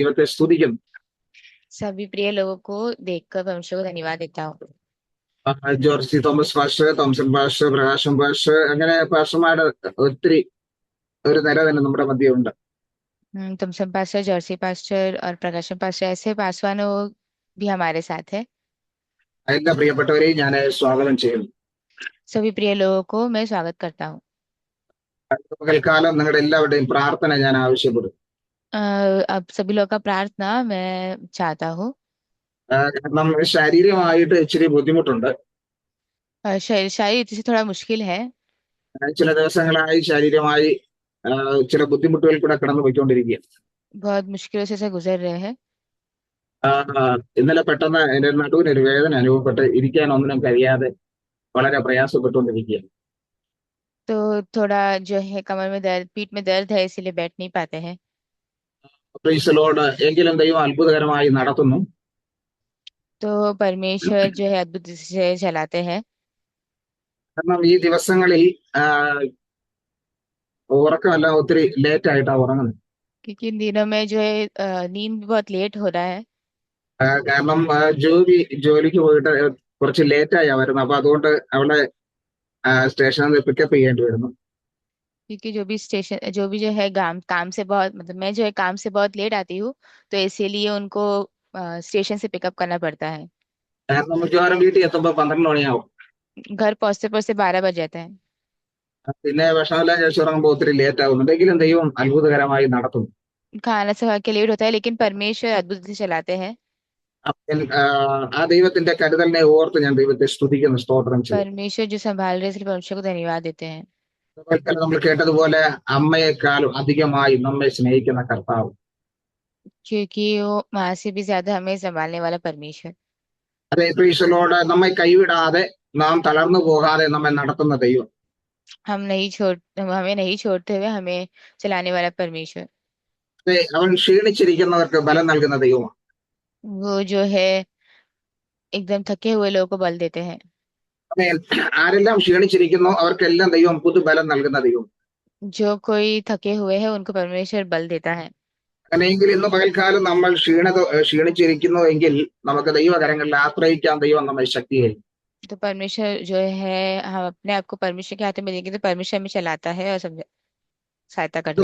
ദൈവത്തെ സ്തുതിക്കുന്നു. सभी प्रिय लोगों को देखकर परमेश्वर को धन्यवाद देता हूँ। George Thomas pastor, Thomason pastor, പ്രകാശം പാസ്റ്റർ, അങ്ങനെ പാസ്റ്റർമാരുടെ ഒത്തിരി ഒരു നിര തന്നെ നമ്മുടെ മധ്യേ ഉണ്ട്. तुमसन पास्टर, जर्सी पास्टर और प्रकाशन पास्टर ऐसे पासवानों भी हमारे साथ है। എല്ലാ പ്രിയപ്പെട്ടവരെയും ഞാൻ സ്വാഗതം ചെയ്യുന്നു. सभी प्रिय लोगों को मैं स्वागत करता हूँ। പകൽക്കാലം നിങ്ങളുടെ എല്ലാവരുടെയും പ്രാർത്ഥന ഞാൻ ആവശ്യപ്പെടും. अब सभी लोग का प्रार्थना मैं चाहता हूँ। കാരണം ശാരീരികമായിട്ട് ഇച്ചിരി ബുദ്ധിമുട്ടുണ്ട്. शायद इससे थोड़ा मुश्किल है। ചില ദിവസങ്ങളായി ശാരീരികമായി ചില ബുദ്ധിമുട്ടുകൾ കൂടെ കടന്നു പോയിക്കൊണ്ടിരിക്കുക. बहुत मुश्किलों से गुजर रहे हैं। ഇന്നലെ പെട്ടെന്ന് എന്റെ നടുവിനൊരു വേദന അനുഭവപ്പെട്ട് ഇരിക്കാനൊന്നിനും കഴിയാതെ വളരെ പ്രയാസപ്പെട്ടുകൊണ്ടിരിക്കുക. तो थोड़ा जो है कमर में दर्द, पीठ में दर्द है, इसीलिए बैठ नहीं पाते हैं। Praise Lord. എങ്കിലും ദൈവം അത്ഭുതകരമായി നടത്തുന്നു. तो परमेश्वर जो है अद्भुत से चलाते हैं। കാരണം ഈ ദിവസങ്ങളിൽ ഉറക്കമെല്ലാം ഒത്തിരി ലേറ്റ് ആയിട്ടാണ് ഉറങ്ങുന്നത്. क्योंकि इन दिनों में जो है नींद भी बहुत लेट हो रहा है। കാരണം ജോലിക്ക് പോയിട്ട് കുറച്ച് ലേറ്റായി വരുന്നത്. അപ്പൊ അതുകൊണ്ട് അവളെ സ്റ്റേഷനിൽ നിന്ന് പിക്കപ്പ് ചെയ്യേണ്ടി വരുന്നു. क्योंकि जो भी जो है काम से बहुत, मतलब मैं जो है काम से बहुत लेट आती हूँ, तो इसीलिए उनको स्टेशन से पिकअप करना पड़ता है। കാരണം മിക്കവാറും വീട്ടിൽ എത്തുമ്പോൾ 12 മണിയാവും. घर पहुंचते पहुंचते 12 बज जाता है। പിന്നെ ഭക്ഷണമെല്ലാം കഴിച്ച് ഉറങ്ങുമ്പോൾ ഒത്തിരി ലേറ്റ് ആവുന്നുണ്ടെങ്കിലും ദൈവം അത്ഭുതകരമായി നടത്തുന്നു. खाना से खा के लेट होता है, लेकिन परमेश्वर अद्भुत से चलाते हैं। ആ ദൈവത്തിന്റെ കരുതലിനെ ഓർത്ത് ഞാൻ ദൈവത്തെ സ്തുതിക്കുന്നു, സ്തോത്രം ചെയ്യും. परमेश्वर जो संभाल रहे हैं, इसलिए परमेश्वर को धन्यवाद देते हैं। നമ്മൾ കേട്ടതുപോലെ അമ്മയെക്കാളും അധികമായി നമ്മെ സ്നേഹിക്കുന്ന കർത്താവ്. क्योंकि वो माँ से भी ज्यादा हमें संभालने वाला परमेश्वर। അതെ, പ്രീശലോട് നമ്മെ കൈവിടാതെ നാം തളർന്നു പോകാതെ നമ്മെ നടത്തുന്ന ദൈവം. हमें नहीं छोड़ते हुए हमें चलाने वाला परमेश्वर। അതെ, അവൻ ക്ഷീണിച്ചിരിക്കുന്നവർക്ക് ബലം നൽകുന്ന ദൈവമാണ്. वो जो है एकदम थके हुए लोगों को बल देते हैं। ആരെല്ലാം ക്ഷീണിച്ചിരിക്കുന്നോ അവർക്കെല്ലാം ദൈവം പുതുബലം നൽകുന്ന ദൈവം. जो कोई थके हुए हैं उनको परमेश्वर बल देता है। അങ്ങനെയെങ്കിൽ ഇന്ന് പകൽക്കാലം നമ്മൾ ക്ഷീണിച്ചിരിക്കുന്നു എങ്കിൽ നമുക്ക് ദൈവകരങ്ങളിൽ ആശ്രയിക്കാൻ ദൈവം നമ്മെ ശക്തിയായിരിക്കും. तो परमेश्वर जो है, हम अपने आप को परमेश्वर के हाथ में देंगे तो परमेश्वर हमें चलाता है और सहायता करता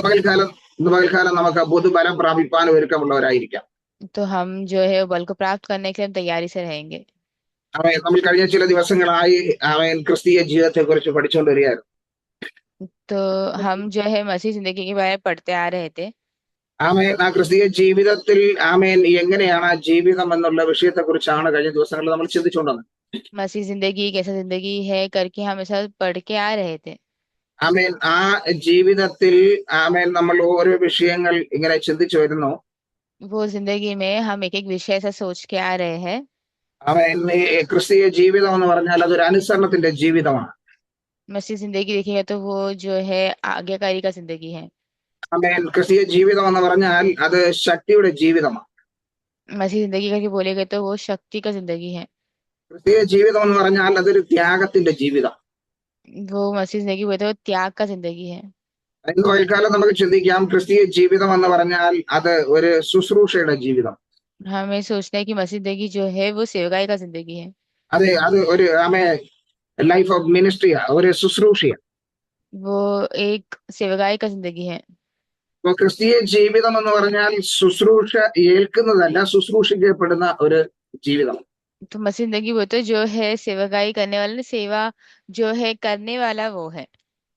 ഇന്ന് പകൽക്കാലം നമുക്ക് പുതുബലം പ്രാപിപ്പാൻ ഒരുക്കമുള്ളവരായിരിക്കാം. है। तो हम जो है बल को प्राप्त करने के लिए हम तैयारी से रहेंगे। നമ്മൾ കഴിഞ്ഞ ചില ദിവസങ്ങളായി ക്രിസ്തീയ ജീവിതത്തെ കുറിച്ച് പഠിച്ചുകൊണ്ട് വരികയായിരുന്നു. तो हम जो है मसीह जिंदगी के बारे में पढ़ते आ रहे थे। ആ ക്രിസ്തീയ ജീവിതത്തിൽ എങ്ങനെയാണ് ആ ജീവിതം എന്നുള്ള വിഷയത്തെ കുറിച്ചാണ് കഴിഞ്ഞ ദിവസങ്ങളിൽ നമ്മൾ ചിന്തിച്ചുകൊണ്ടത്. मसीह जिंदगी कैसा जिंदगी है करके हम ऐसा पढ़ के आ रहे थे। ആ ജീവിതത്തിൽ നമ്മൾ ഓരോ വിഷയങ്ങൾ ഇങ്ങനെ ചിന്തിച്ചു വരുന്നു. वो जिंदगी में हम एक एक विषय ऐसा सोच के आ रहे हैं। ക്രിസ്തീയ ജീവിതം എന്ന് പറഞ്ഞാൽ അതൊരു അനുസരണത്തിന്റെ ജീവിതമാണ്. मसीह जिंदगी देखिएगा तो वो जो है आज्ञाकारी का जिंदगी है। ക്രിസ്തീയ ജീവിതം എന്ന് പറഞ്ഞാൽ അത് ശക്തിയുടെ ജീവിതമാണ്. मसीह जिंदगी करके बोलेगा तो वो शक्ति का जिंदगी है। ക്രിസ്തീയ ജീവിതം എന്ന് പറഞ്ഞാൽ അതൊരു ത്യാഗത്തിന്റെ ജീവിതം. वो मसीह जिंदगी बोलते वो त्याग का जिंदगी है। ഇന്ന് വൈകാലം നമുക്ക് ചിന്തിക്കാം, ക്രിസ്തീയ ജീവിതം എന്ന് പറഞ്ഞാൽ അത് ഒരു ശുശ്രൂഷയുടെ ജീവിതം. हमें सोचना है कि मसीह जिंदगी जो है वो सेवकाई का जिंदगी है। അതെ, അത് ഒരു ലൈഫ് ഓഫ് മിനിസ്ട്രി, ഒരു ശുശ്രൂഷയാണ്. वो एक सेवकाई का जिंदगी है। അപ്പൊ ക്രിസ്തീയ ജീവിതം എന്ന് പറഞ്ഞാൽ ശുശ്രൂഷ ഏൽക്കുന്നതല്ല, ശുശ്രൂഷിക്കപ്പെടുന്ന ഒരു ജീവിതം. तो मसीह जिंदगी बोलते जो है सेवकाई करने वाला, सेवा जो है करने वाला वो है।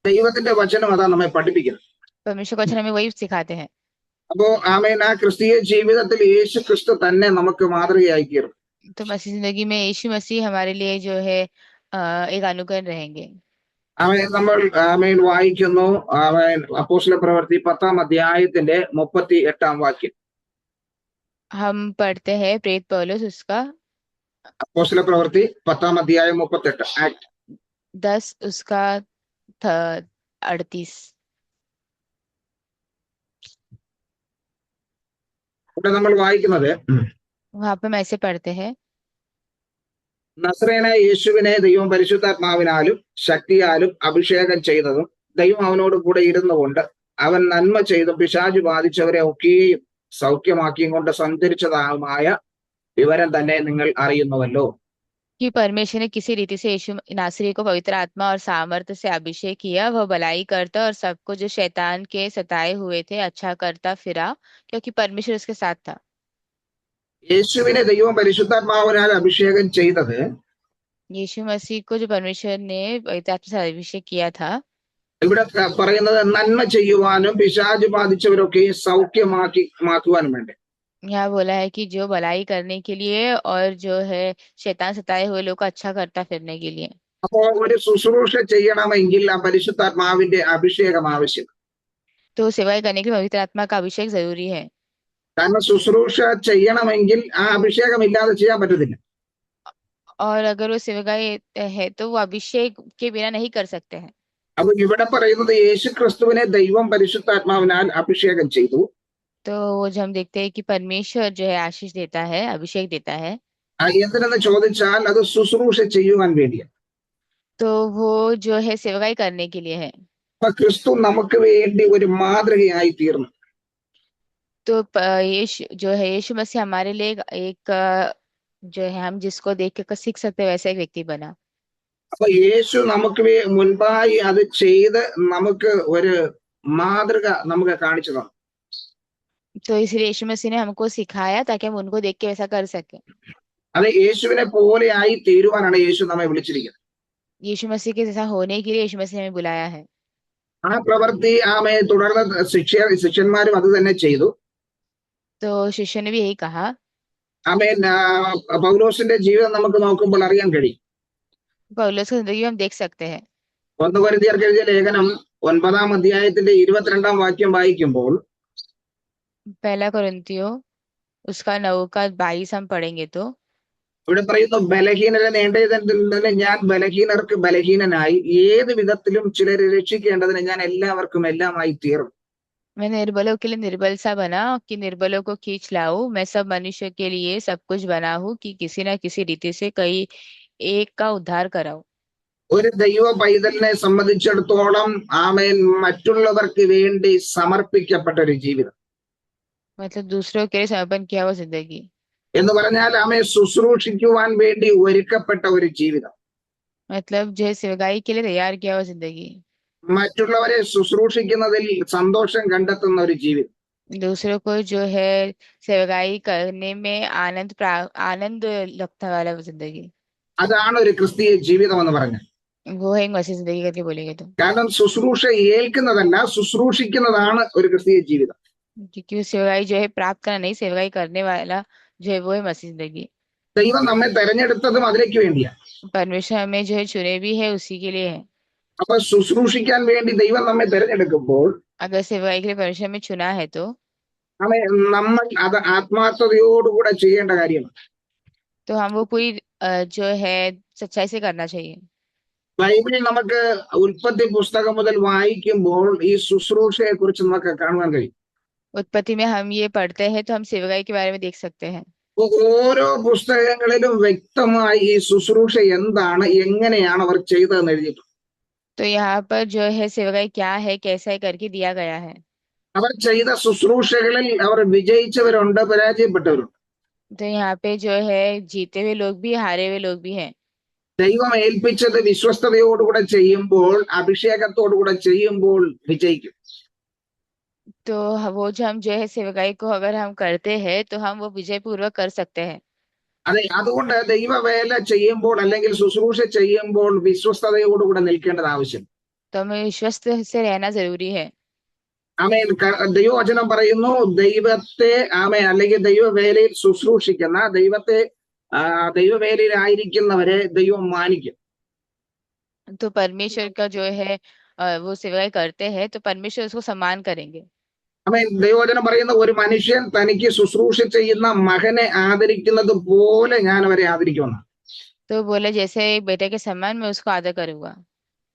ദൈവത്തിന്റെ വചനം അതാ നമ്മെ പഠിപ്പിക്കുന്നത്. परमेश्वर का वचन हमें वही सिखाते हैं। അപ്പോ ആ ക്രിസ്തീയ ജീവിതത്തിൽ യേശു ക്രിസ്തു തന്നെ നമുക്ക് മാതൃകയായി തീർന്നു. तो मसीह जिंदगी में यीशु मसीह हमारे लिए जो है एक अनुकरण रहेंगे। നമ്മൾ വായിക്കുന്നു അപ്പോസ്തല പ്രവൃത്തി 10-ാം അധ്യായത്തിന്റെ 38-ാം വാക്യം. हम पढ़ते हैं प्रेरित पौलुस उसका അപ്പോസ്തല പ്രവൃത്തി 10-ാം അധ്യായം 38, ആക്ട് 10 उसका 38। ഇവിടെ നമ്മൾ വായിക്കുന്നത്, वहां पे हम ऐसे पढ़ते हैं, നസറേനായ യേശുവിനെ ദൈവം പരിശുദ്ധാത്മാവിനാലും ശക്തിയാലും അഭിഷേകം ചെയ്തതും ദൈവം അവനോട് കൂടെ ഇരുന്നുകൊണ്ട് അവൻ നന്മ ചെയ്തും പിശാചു ബാധിച്ചവരെ ഒക്കെയും സൗഖ്യമാക്കിയും കൊണ്ട് സഞ്ചരിച്ചതായ വിവരം തന്നെ നിങ്ങൾ അറിയുന്നുവല്ലോ. कि परमेश्वर ने किसी रीति से यीशु नासरी को पवित्र आत्मा और सामर्थ्य से अभिषेक किया। वह भलाई करता और सबको जो शैतान के सताए हुए थे अच्छा करता फिरा, क्योंकि परमेश्वर उसके साथ था। യേശുവിനെ ദൈവം പരിശുദ്ധാത്മാവിനാൽ അഭിഷേകം ചെയ്തത് यीशु मसीह को जो परमेश्वर ने पवित्र आत्मा से अभिषेक किया था, ഇവിടെ പറയുന്നത് നന്മ ചെയ്യുവാനും പിശാച് ബാധിച്ചവരൊക്കെ സൗഖ്യമാക്കുവാനും വേണ്ടി. यहाँ बोला है कि जो भलाई करने के लिए और जो है शैतान सताए हुए लोग को अच्छा करता फिरने के लिए। അപ്പോ ഒരു ശുശ്രൂഷ ചെയ്യണമെങ്കിൽ ആ പരിശുദ്ധാത്മാവിന്റെ അഭിഷേകം ആവശ്യം. तो सेवाएं करने के लिए पवित्र आत्मा का अभिषेक जरूरी है। കാരണം ശുശ്രൂഷ ചെയ്യണമെങ്കിൽ ആ അഭിഷേകം ഇല്ലാതെ ചെയ്യാൻ പറ്റത്തില്ല. और अगर वो सेवाएं है तो वो अभिषेक के बिना नहीं कर सकते हैं। അപ്പൊ ഇവിടെ പറയുന്നത് യേശു ക്രിസ്തുവിനെ ദൈവം പരിശുദ്ധാത്മാവിനാൽ അഭിഷേകം ചെയ്തു. तो वो जो हम देखते हैं कि परमेश्वर जो है आशीष देता है, अभिषेक देता है। എന്തിനെന്ന് ചോദിച്ചാൽ അത് ശുശ്രൂഷ ചെയ്യുവാൻ വേണ്ടിയാണ്. तो वो जो है सेवाएं करने के लिए है। അപ്പൊ ക്രിസ്തു നമുക്ക് വേണ്ടി ഒരു മാതൃകയായി തീർന്നു. तो यीशु जो है यीशु मसीह हमारे लिए एक जो है हम जिसको देख कर सीख सकते हैं वैसा एक व्यक्ति बना। അപ്പൊ യേശു നമുക്ക് മുൻപായി അത് ചെയ്ത് നമുക്ക് ഒരു മാതൃക നമുക്ക് കാണിച്ചു തന്നു. तो इसलिए यीशु मसीह ने हमको सिखाया ताकि हम उनको देख के वैसा कर सके। അത് യേശുവിനെ പോലെ ആയി തീരുവാനാണ് യേശു നമ്മെ വിളിച്ചിരിക്കുന്നത്. यीशु मसीह के जैसा होने के लिए यीशु मसीह ने हमें बुलाया है। ആ പ്രവൃത്തി തുടർന്ന് ശിഷ്യന്മാരും അത് തന്നെ ചെയ്തു. तो शिष्य ने भी यही कहा। പൗലോസിന്റെ ജീവിതം നമുക്ക് നോക്കുമ്പോൾ അറിയാൻ കഴിയും. पौलुस की जिंदगी हम देख सकते हैं। 1 കൊരിന്ത്യർക്ക് എഴുതിയ ലേഖനം 9-ാം അധ്യായത്തിന്റെ 22-ാം വാക്യം വായിക്കുമ്പോൾ पहला कुरिन्थियों उसका 9 का 22 हम पढ़ेंगे तो ഇവിടെ പറയുന്നു, ബലഹീനരെ നേണ്ടതിന് ഞാൻ ബലഹീനർക്ക് ബലഹീനനായി ഏത് വിധത്തിലും ചിലരെ രക്ഷിക്കേണ്ടതിന് ഞാൻ എല്ലാവർക്കും എല്ലാമായി തീർന്നു. मैं निर्बलों के लिए निर्बल सा बना कि निर्बलों को खींच लाऊं। मैं सब मनुष्य के लिए सब कुछ बना हूं कि किसी न किसी रीति से कई एक का उद्धार कराऊं। ഒരു ദൈവ പൈതലിനെ സംബന്ധിച്ചിടത്തോളം മറ്റുള്ളവർക്ക് വേണ്ടി സമർപ്പിക്കപ്പെട്ട ഒരു ജീവിതം मतलब दूसरों के लिए समर्पण किया हुआ जिंदगी, എന്ന് പറഞ്ഞാൽ ശുശ്രൂഷിക്കുവാൻ വേണ്ടി ഒരുക്കപ്പെട്ട ഒരു ജീവിതം, मतलब जो है सेवकाई के लिए तैयार किया हुआ जिंदगी, മറ്റുള്ളവരെ ശുശ്രൂഷിക്കുന്നതിൽ സന്തോഷം കണ്ടെത്തുന്ന ഒരു ജീവിതം, दूसरों को जो है सेवकाई करने में आनंद लगता वाला जिंदगी, അതാണ് ഒരു ക്രിസ്തീയ ജീവിതം എന്ന് പറഞ്ഞാൽ. वो है एक मसीह जिंदगी करके बोलेंगे तो। കാരണം ശുശ്രൂഷ ഏൽക്കുന്നതല്ല, ശുശ്രൂഷിക്കുന്നതാണ് ഒരു ക്രിസ്തീയ ജീവിതം. क्योंकि सेवकाई जो है प्राप्त करना नहीं, सेवकाई करने वाला जो है वो है मसीह जिंदगी। ദൈവം നമ്മെ തെരഞ്ഞെടുത്തതും അതിലേക്ക് വേണ്ടിയാണ്. परमेश्वर हमें जो है चुने भी है उसी के लिए है। അപ്പൊ ശുശ്രൂഷിക്കാൻ വേണ്ടി ദൈവം നമ്മെ തെരഞ്ഞെടുക്കുമ്പോൾ अगर सेवकाई के लिए परमेश्वर हमें चुना है तो നമ്മൾ അത് ആത്മാർത്ഥതയോടുകൂടെ ചെയ്യേണ്ട കാര്യമാണ്. हम वो पूरी जो है सच्चाई से करना चाहिए। ബൈബിളിൽ നമുക്ക് ഉൽപ്പത്തി പുസ്തകം മുതൽ വായിക്കുമ്പോൾ ഈ ശുശ്രൂഷയെ കുറിച്ച് നമുക്ക് കാണുവാൻ കഴിയും. उत्पत्ति में हम ये पढ़ते हैं तो हम सेवकाई के बारे में देख सकते हैं। ഓരോ പുസ്തകങ്ങളിലും വ്യക്തമായി ഈ ശുശ്രൂഷ എന്താണ്, എങ്ങനെയാണ് അവർ ചെയ്തതെന്ന് എഴുതിയിട്ടുണ്ട്. तो यहाँ पर जो है सेवकाई क्या है, कैसा है करके दिया गया है। അവർ ചെയ്ത ശുശ്രൂഷകളിൽ അവർ വിജയിച്ചവരുണ്ട്, പരാജയപ്പെട്ടവരുണ്ട്. तो यहाँ पे जो है जीते हुए लोग भी, हारे हुए लोग भी हैं। ദൈവം ഏൽപ്പിച്ചത് വിശ്വസ്തയോടുകൂടെ ചെയ്യുമ്പോൾ, അഭിഷേകത്തോടുകൂടെ ചെയ്യുമ്പോൾ വിജയിക്കും. तो वो जो हम जो है सेवकाई को अगर हम करते हैं तो हम वो विजय पूर्वक कर सकते हैं। അതെ, അതുകൊണ്ട് ദൈവവേല ചെയ്യുമ്പോൾ അല്ലെങ്കിൽ ശുശ്രൂഷ ചെയ്യുമ്പോൾ വിശ്വസ്തയോടുകൂടെ നിൽക്കേണ്ടത് ആവശ്യം. तो हमें विश्वस्त से रहना जरूरी है। ദൈവവചനം പറയുന്നു, ദൈവത്തെ അല്ലെങ്കിൽ ദൈവവേലയിൽ ശുശ്രൂഷിക്കുന്ന ദൈവവേലയിലായിരിക്കുന്നവരെ ദൈവം മാനിക്കും. तो परमेश्वर का जो है वो सेवकाई करते हैं तो परमेश्वर उसको सम्मान करेंगे। ദൈവവചനം പറയുന്ന, ഒരു മനുഷ്യൻ തനിക്ക് ശുശ്രൂഷ ചെയ്യുന്ന മകനെ ആദരിക്കുന്നത് പോലെ ഞാൻ അവരെ ആദരിക്കുമെന്ന്. तो बोले जैसे एक बेटे के सम्मान में उसको आदर करूंगा।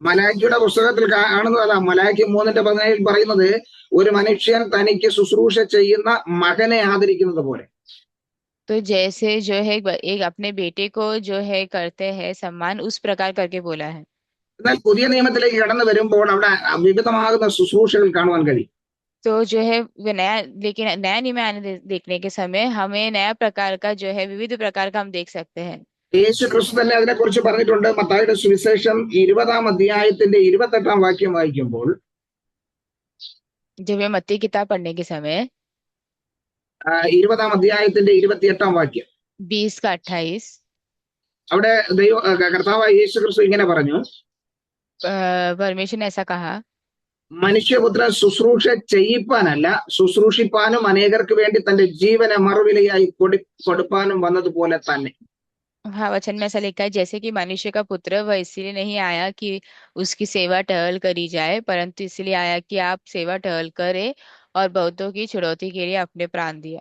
മലാക്കിയുടെ പുസ്തകത്തിൽ കാണുന്നതല്ല, മലാക്കി 3:17 പറയുന്നത്, ഒരു മനുഷ്യൻ തനിക്ക് ശുശ്രൂഷ ചെയ്യുന്ന മകനെ ആദരിക്കുന്നത് പോലെ. तो जैसे जो है एक अपने बेटे को जो है करते हैं सम्मान, उस प्रकार करके बोला है। എന്നാൽ പുതിയ നിയമത്തിലേക്ക് കടന്നു വരുമ്പോൾ അവിടെ വിവിധമാകുന്ന ശുശ്രൂഷകൾ കാണുവാൻ കഴിയും. तो जो है वो नया, लेकिन नया नियम आने देखने के समय हमें नया प्रकार का जो है विविध प्रकार का हम देख सकते हैं। യേശു ക്രിസ്തു തന്നെ അതിനെക്കുറിച്ച് പറഞ്ഞിട്ടുണ്ട്. മത്തായിയുടെ സുവിശേഷം 20-ാം അധ്യായത്തിന്റെ 28-ാം വാക്യം വായിക്കുമ്പോൾ, जब ये मत्ती किताब पढ़ने के समय 20-ാം അധ്യായത്തിന്റെ 28-ാം വാക്യം, 20 का 28, അവിടെ കർത്താവായ യേശു ക്രിസ്തു ഇങ്ങനെ പറഞ്ഞു, परमेश्वर ने ऐसा कहा, മനുഷ്യപുത്രൻ ശുശ്രൂഷ ചെയ്യിപ്പാനല്ല, ശുശ്രൂഷിപ്പാനും അനേകർക്ക് വേണ്ടി തന്റെ ജീവനെ മറുവിലയായി കൊടുപ്പാനും വന്നതുപോലെ തന്നെ. हाँ, वचन में ऐसा लिखा है, जैसे कि मनुष्य का पुत्र वह इसलिए नहीं आया कि उसकी सेवा टहल करी जाए, परंतु इसलिए आया कि आप सेवा टहल करे और बहुतों की छुड़ौती के लिए अपने प्राण दिया।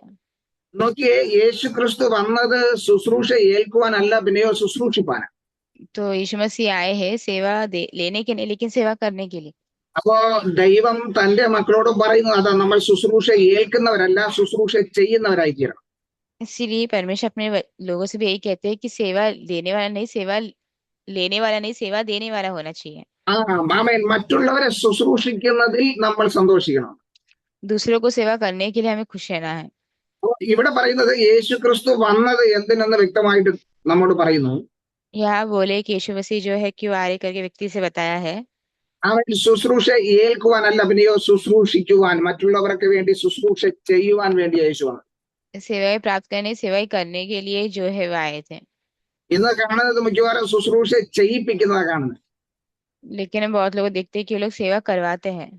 നോക്കിയേ, യേശു ക്രിസ്തു വന്നത് ശുശ്രൂഷ ഏൽക്കുവാനല്ല, പിന്നെയോ ശുശ്രൂഷിപ്പാനാണ്. तो यीशु मसीह आए हैं सेवा लेने के लिए, लेकिन सेवा करने के लिए। അപ്പോ ദൈവം തന്റെ മക്കളോട് പറയുന്നു, അതാ, നമ്മൾ ശുശ്രൂഷ ഏൽക്കുന്നവരല്ല, ശുശ്രൂഷ ചെയ്യുന്നവരായി തീരണം. इसीलिए परमेश्वर अपने लोगों से भी यही कहते हैं कि सेवा देने वाला नहीं, सेवा लेने वाला नहीं, सेवा देने वाला होना चाहिए। ആ ആമേൻ. മറ്റുള്ളവരെ ശുശ്രൂഷിക്കുന്നതിൽ നമ്മൾ സന്തോഷിക്കണം. दूसरों को सेवा करने के लिए हमें खुश रहना है। അപ്പോ ഇവിടെ പറയുന്നത് യേശു ക്രിസ്തു വന്നത് എന്തിനെന്ന് വ്യക്തമായിട്ട് നമ്മോട് പറയുന്നു. यहाँ बोले कि यीशु मसीह जो है क्यों आ रहे करके व्यक्ति से बताया है। അവൻ ശുശ്രൂഷ ഏൽക്കുവാനല്ല, പിന്നെയോ ശുശ്രൂഷിക്കുവാൻ, മറ്റുള്ളവർക്ക് വേണ്ടി ശുശ്രൂഷ ചെയ്യുവാൻ വേണ്ടി യേശു വന്നു. सेवाएं प्राप्त करने, सेवाएं करने के लिए जो है वो आए थे। ഇന്ന് കാണുന്നത് മിക്കവാറും ശുശ്രൂഷ ചെയ്യിപ്പിക്കുന്നതാണ് കാണുന്നത്. लेकिन हम बहुत लोग देखते हैं कि वो लोग सेवा करवाते हैं,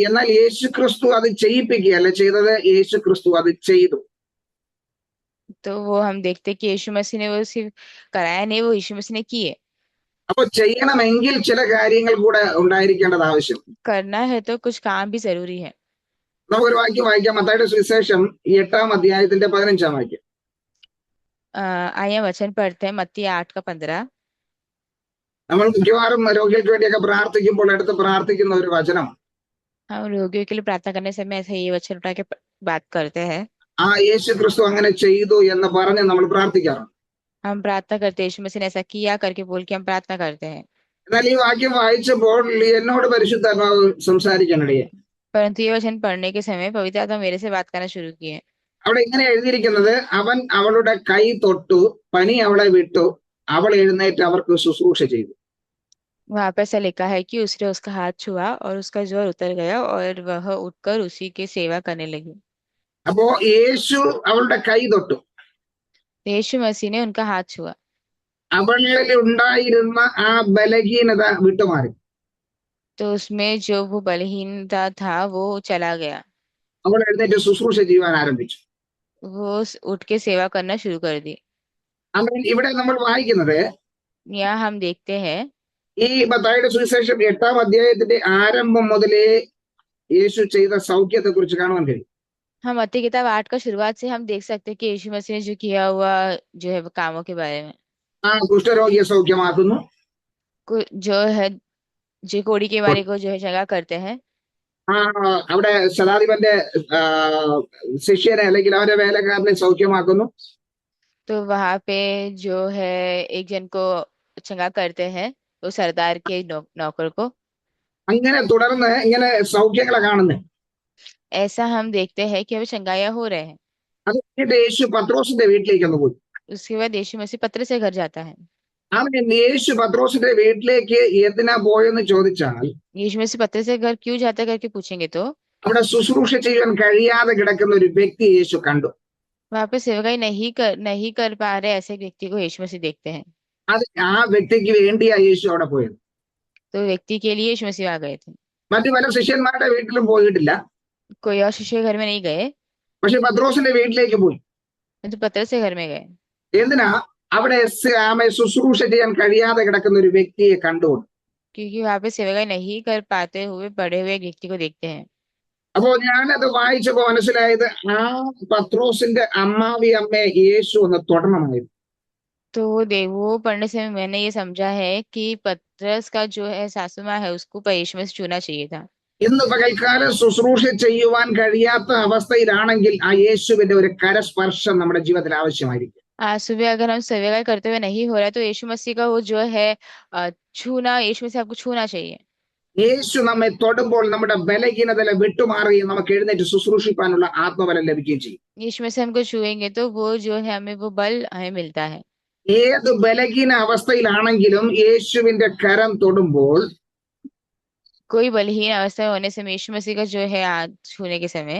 എന്നാൽ യേശു ക്രിസ്തു അത് ചെയ്യിപ്പിക്കുകയല്ല ചെയ്തത്, യേശു ക്രിസ്തു അത് ചെയ്തു. तो वो हम देखते हैं कि यीशु मसीह ने वो सिर्फ कराया नहीं, वो यीशु मसीह ने किए। അപ്പൊ ചെയ്യണമെങ്കിൽ ചില കാര്യങ്ങൾ കൂടെ ഉണ്ടായിരിക്കേണ്ടത് ആവശ്യം. करना है तो कुछ काम भी जरूरी है। നമുക്കൊരു വാക്യം വായിക്കാം. മത്തായിയുടെ സുവിശേഷം 8-ാം അധ്യായത്തിന്റെ 15-ാം വാക്യം. आइए वचन पढ़ते हैं, मत्ती 8 का 15। നമ്മൾ മിക്കവാറും രോഗികൾക്ക് വേണ്ടിയൊക്കെ പ്രാർത്ഥിക്കുമ്പോൾ എടുത്ത് പ്രാർത്ഥിക്കുന്ന ഒരു വചനം, हम रोगियों के लिए प्रार्थना करने समय ऐसे ये वचन उठा के बात करते हैं। യേശു ക്രിസ്തു അങ്ങനെ ചെയ്തു എന്ന് പറഞ്ഞ് നമ്മൾ പ്രാർത്ഥിക്കാറുണ്ട്. हम प्रार्थना करते हैं, यीशु मसीह ने ऐसा किया करके बोल के हम प्रार्थना करते हैं। എന്നാൽ ഈ വാക്യം വായിച്ചപ്പോൾ എന്നോട് പരിശുദ്ധാത്മാവ് സംസാരിക്കാനിടയെ. परंतु ये वचन पढ़ने के समय पवित्र आत्मा मेरे से बात करना शुरू किए। അവിടെ ഇങ്ങനെ എഴുതിയിരിക്കുന്നത്, അവൻ അവളുടെ കൈ തൊട്ടു, പനി അവളെ വിട്ടു, അവൾ എഴുന്നേറ്റ് അവർക്ക് ശുശ്രൂഷ ചെയ്തു. वहां पर ऐसा लिखा है कि उसने उसका हाथ छुआ और उसका ज्वर उतर गया और वह उठकर उसी की सेवा करने लगी। അപ്പോ യേശു അവളുടെ കൈ തൊട്ടു, यीशु मसीह ने उनका हाथ छुआ, അവളിൽ ഉണ്ടായിരുന്ന ആ ബലഹീനത വിട്ടുമാറി. तो उसमें जो वो बलहीनता था वो चला गया। അവൾ എഴുന്നേറ്റ് ശുശ്രൂഷ ചെയ്യുവാൻ ആരംഭിച്ചു. वो उठ के सेवा करना शुरू कर दी। അങ്ങനെ ഇവിടെ നമ്മൾ വായിക്കുന്നത്, यहाँ हम देखते हैं ഈ മത്തായിയുടെ സുവിശേഷം 8-ാം അധ്യായത്തിന്റെ ആരംഭം മുതലേ യേശു ചെയ്ത സൗഖ്യത്തെ കുറിച്ച് കാണുവാൻ കഴിയും. हम मत्ती किताब 8 का शुरुआत से हम देख सकते हैं कि यीशु मसीह ने जो किया हुआ जो है वो कामों के बारे में। കുഷ്ഠരോഗിയെ സൗഖ്യമാക്കുന്നു, जो है जो कोढ़ी के बारे को जो है जगह करते हैं। അവിടെ ശതാധിപന്റെ ശിഷ്യനെ അല്ലെങ്കിൽ അവന്റെ വേലക്കാരനെ സൗഖ്യമാക്കുന്നു. तो वहां पे जो है एक जन को चंगा करते हैं, वो सरदार के नौकर को। അങ്ങനെ തുടർന്ന് ഇങ്ങനെ സൗഖ്യങ്ങളെ കാണുന്നത്. ऐसा हम देखते हैं कि अभी चंगाया हो रहे हैं। അത് കഴിഞ്ഞിട്ട് യേശു പത്രോസിന്റെ വീട്ടിലേക്ക് ഒന്ന് പോയി. उसके बाद यीशु मसीह पत्र से घर जाता है। അവൻ യേശു പത്രോസിന്റെ വീട്ടിലേക്ക് എന്തിനാ പോയെന്ന് ചോദിച്ചാൽ, यीशु मसीह पत्र से घर क्यों जाता है करके पूछेंगे तो അവിടെ ശുശ്രൂഷ ചെയ്യാൻ കഴിയാതെ കിടക്കുന്ന ഒരു വ്യക്തി യേശു കണ്ടു. वहां पे सेवकाई नहीं कर पा रहे ऐसे व्यक्ति को यीशु मसीह देखते हैं। അത് ആ വ്യക്തിക്ക് വേണ്ടിയാ യേശു അവിടെ പോയത്. तो व्यक्ति के लिए यीशु मसीह आ गए थे। മറ്റു പല ശിഷ്യന്മാരുടെ വീട്ടിലും പോയിട്ടില്ല, कोई और शिष्य घर में नहीं गए, പക്ഷെ പത്രോസിന്റെ വീട്ടിലേക്ക് പോയി. तो पत्र से घर में गए। എന്തിനാ? അവിടെ ആമെ ശുശ്രൂഷ ചെയ്യാൻ കഴിയാതെ കിടക്കുന്ന ഒരു വ്യക്തിയെ കണ്ടുകൊണ്ട്. क्योंकि वहां पे सेवकाई नहीं कर पाते हुए पड़े हुए एक व्यक्ति को देखते हैं। അപ്പോ ഞാനത് വായിച്ചപ്പോ മനസ്സിലായത്, ആ പത്രോസിന്റെ അമ്മാവി അമ്മയെ യേശു ഒന്ന് തൊടണമായിരുന്നു. तो वो पढ़ने से मैंने ये समझा है कि पतरस का जो है सासू माँ है उसको यीशु मसीह चुना चाहिए था। ഇന്ന് പകൽക്കാലം ശുശ്രൂഷ ചെയ്യുവാൻ കഴിയാത്ത അവസ്ഥയിലാണെങ്കിൽ ആ യേശുവിന്റെ ഒരു കരസ്പർശം നമ്മുടെ ജീവിതത്തിൽ ആവശ്യമായിരിക്കും. आज सुबह अगर हम सेवकाई करते हुए नहीं हो रहा है तो यीशु मसीह का वो जो है छूना, यीशु मसीह आपको छूना चाहिए। യേശു നമ്മെ തൊടുമ്പോൾ നമ്മുടെ ബലഹീനതയെ വിട്ടുമാറുകയും നമുക്ക് എഴുന്നേറ്റ് ശുശ്രൂഷിക്കാനുള്ള ആത്മബലം ലഭിക്കുകയും ചെയ്യും. यीशु मसीह हमको छुएंगे तो वो जो है हमें वो बल हमें मिलता है। ഏത് ബലഹീന അവസ്ഥയിലാണെങ്കിലും യേശുവിന്റെ കരം തൊടുമ്പോൾ कोई बलहीन अवस्था में होने से यीशु मसीह का जो है हाथ छूने के समय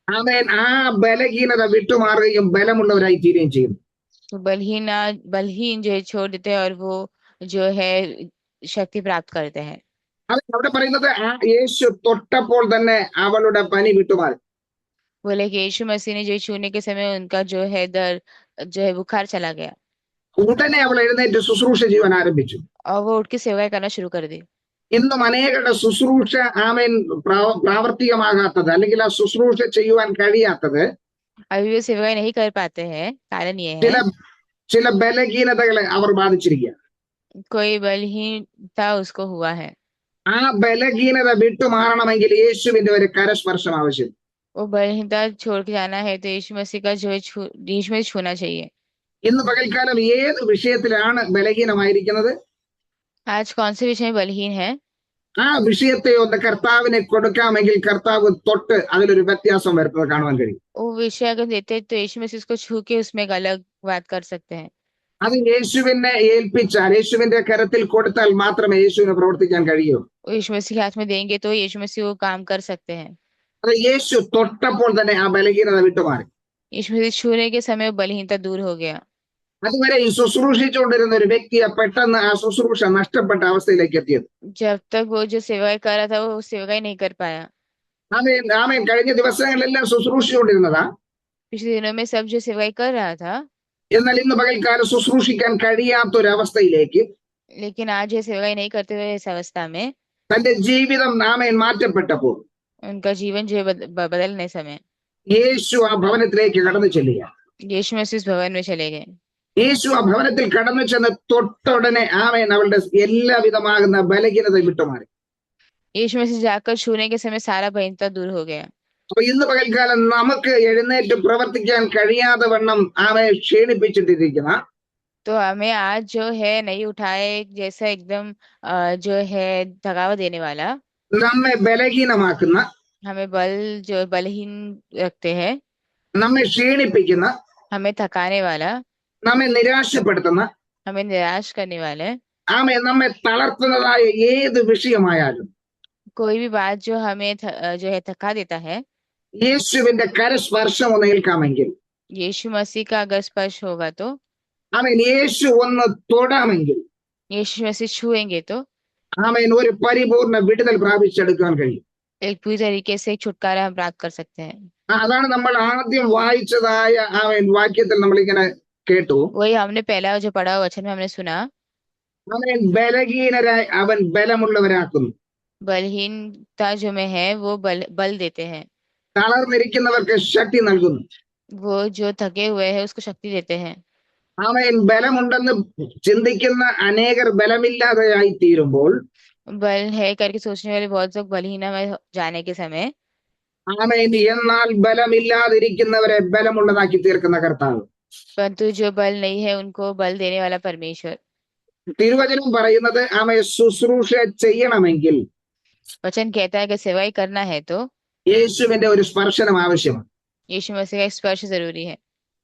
അവൻ ആ ബലഹീനത വിട്ടുമാറുകയും ബലമുള്ളവരായി തീരുകയും ചെയ്യും. तो बलहीन जो है छोड़ देते हैं और वो जो है शक्ति प्राप्त करते हैं। അത് അവിടെ പറയുന്നത് ആ യേശു തൊട്ടപ്പോൾ തന്നെ അവളുടെ പനി വിട്ടുമാറി. बोले कि यीशु मसीह ने जो छूने के समय उनका जो है दर्द जो है बुखार चला गया ഉടനെ അവൾ എഴുന്നേറ്റ് ശുശ്രൂഷ ചെയ്യാൻ ആരംഭിച്ചു. और वो उठ के सेवा करना शुरू कर दी। ഇന്നും അനേകരുടെ ശുശ്രൂഷ ആമേൻ പ്രാവർത്തികമാകാത്തത് അല്ലെങ്കിൽ ആ ശുശ്രൂഷ ചെയ്യുവാൻ കഴിയാത്തത് अभी वो सेवा नहीं कर पाते हैं, कारण ये ചില है ചില ബലഹീനതകളെ അവർ ബാധിച്ചിരിക്കുക. कोई बलहीनता उसको हुआ है। ആ ബലഹീനത വിട്ടുമാറണമെങ്കിൽ യേശുവിന്റെ ഒരു കരസ്പർശം ആവശ്യം. वो बलहीनता छोड़ के जाना है तो यीशु मसीह का जो है यीशु मसीह छूना चाहिए। ഇന്ന് പകൽക്കാലം ഏത് വിഷയത്തിലാണ് ബലഹീനമായിരിക്കുന്നത്? आज कौन से विषय में बलहीन है? ആ വിഷയത്തെ ഒന്ന് കർത്താവിനെ കൊടുക്കാമെങ്കിൽ കർത്താവ് തൊട്ട് അതിലൊരു വ്യത്യാസം വരുന്നത് കാണുവാൻ കഴിയും. वो विषय अगर देते तो यीशु मसीह उसको छू के उसमें एक अलग बात कर सकते हैं। അത് യേശുവിനെ ഏൽപ്പിച്ചാൽ, യേശുവിന്റെ കരത്തിൽ കൊടുത്താൽ മാത്രമേ യേശുവിനെ പ്രവർത്തിക്കാൻ കഴിയൂ. वो यीशु मसीह के हाथ में देंगे तो यीशु मसीह वो काम कर सकते हैं। അത് യേശു തൊട്ടപ്പോൾ തന്നെ ആ ബലഹീനത വിട്ടുമാറി. यीशु मसीह छूने के समय वो बलहीनता दूर हो गया। അതുവരെ ഈ ശുശ്രൂഷിച്ചുകൊണ്ടിരുന്ന ഒരു വ്യക്തിയെ പെട്ടെന്ന് ആ ശുശ്രൂഷ നഷ്ടപ്പെട്ട അവസ്ഥയിലേക്ക് എത്തിയത്. जब तक वो जो सेवा कर रहा था वो सेवा ही नहीं कर पाया। ആമേൻ ആമേൻ. കഴിഞ്ഞ ദിവസങ്ങളിലെല്ലാം ശുശ്രൂഷിച്ചുകൊണ്ടിരുന്നതാ. पिछले दिनों में सब जो सेवा कर रहा था, എന്നാൽ ഇന്ന് പകൽക്കാലം ശുശ്രൂഷിക്കാൻ കഴിയാത്തൊരവസ്ഥയിലേക്ക് लेकिन आज ये सेवा नहीं करते हुए इस अवस्था में തന്റെ ജീവിതം ആമേൻ മാറ്റപ്പെട്ടപ്പോൾ उनका जीवन जो है बदलने समय യേശു ആ ഭവനത്തിലേക്ക് കടന്നു ചെല്ലുക. यीशु मसीह उस भवन में चले गए। യേശു ആ ഭവനത്തിൽ കടന്നു ചെന്ന് തൊട്ടുടനെ ആമേൻ അവളുടെ എല്ലാവിധമാകുന്ന ബലഹീനത വിട്ടുമാറി. यीशु मसीह जाकर छूने के समय सारा बलहीनता दूर हो गया। അപ്പൊ ഇന്ന് പകൽക്കാലം നമുക്ക് എഴുന്നേറ്റ് പ്രവർത്തിക്കാൻ കഴിയാതെ വണ്ണം ആമെ ക്ഷീണിപ്പിച്ചിട്ടിരിക്കുന്ന तो हमें आज जो है नहीं उठाए जैसा एकदम जो है थकावट देने वाला, നമ്മെ ബലഹീനമാക്കുന്ന, हमें बल जो बलहीन रखते हैं, നമ്മെ ക്ഷീണിപ്പിക്കുന്ന, हमें थकाने वाला, നമ്മെ നിരാശപ്പെടുത്തുന്ന, हमें निराश करने वाले, ആമെ നമ്മെ തളർത്തുന്നതായ ഏത് വിഷയമായാലും कोई भी बात जो हमें जो है थका देता है, യേശുവിന്റെ കരസ്പർശം ഒന്ന് ഏൽക്കാമെങ്കിൽ, यीशु मसीह का अगर स्पर्श होगा तो, ആമേൻ യേശു ഒന്ന് തൊടാമെങ്കിൽ, यीशु मसीह छुएंगे तो ആമേൻ ഒരു പരിപൂർണ വിടുതൽ പ്രാപിച്ചെടുക്കാൻ കഴിയും. एक पूरी तरीके से एक छुटकारा हम प्राप्त कर सकते हैं। അതാണ് നമ്മൾ ആദ്യം വായിച്ചതായ ആമേൻ വാക്യത്തിൽ നമ്മൾ ഇങ്ങനെ കേട്ടു. वही हमने पहला जो पढ़ा वचन में हमने सुना, ആമേൻ ബലഹീനരായി അവൻ ബലമുള്ളവരാക്കുന്നു. बलहीनता जो में है वो बल देते हैं। തളർന്നിരിക്കുന്നവർക്ക് ശക്തി നൽകുന്നു. वो जो थके हुए हैं उसको शक्ति देते हैं। ആമേൻ ബലമുണ്ടെന്ന് ചിന്തിക്കുന്ന അനേകർ ബലമില്ലാതെയായി തീരുമ്പോൾ बल है करके सोचने वाले बहुत लोग बलहीन में जाने के समय, ആമേൻ എന്നാൽ ബലമില്ലാതിരിക്കുന്നവരെ ബലമുള്ളതാക്കി തീർക്കുന്ന കർത്താവ്. परंतु जो बल नहीं है उनको बल देने वाला परमेश्वर। തിരുവചനം പറയുന്നത് ആമേ ശുശ്രൂഷ ചെയ്യണമെങ്കിൽ वचन कहता है कि सेवा ही करना है तो യേശുവിന്റെ ഒരു സ്പർശനം ആവശ്യമാണ്. यीशु मसीह का एक स्पर्श जरूरी है।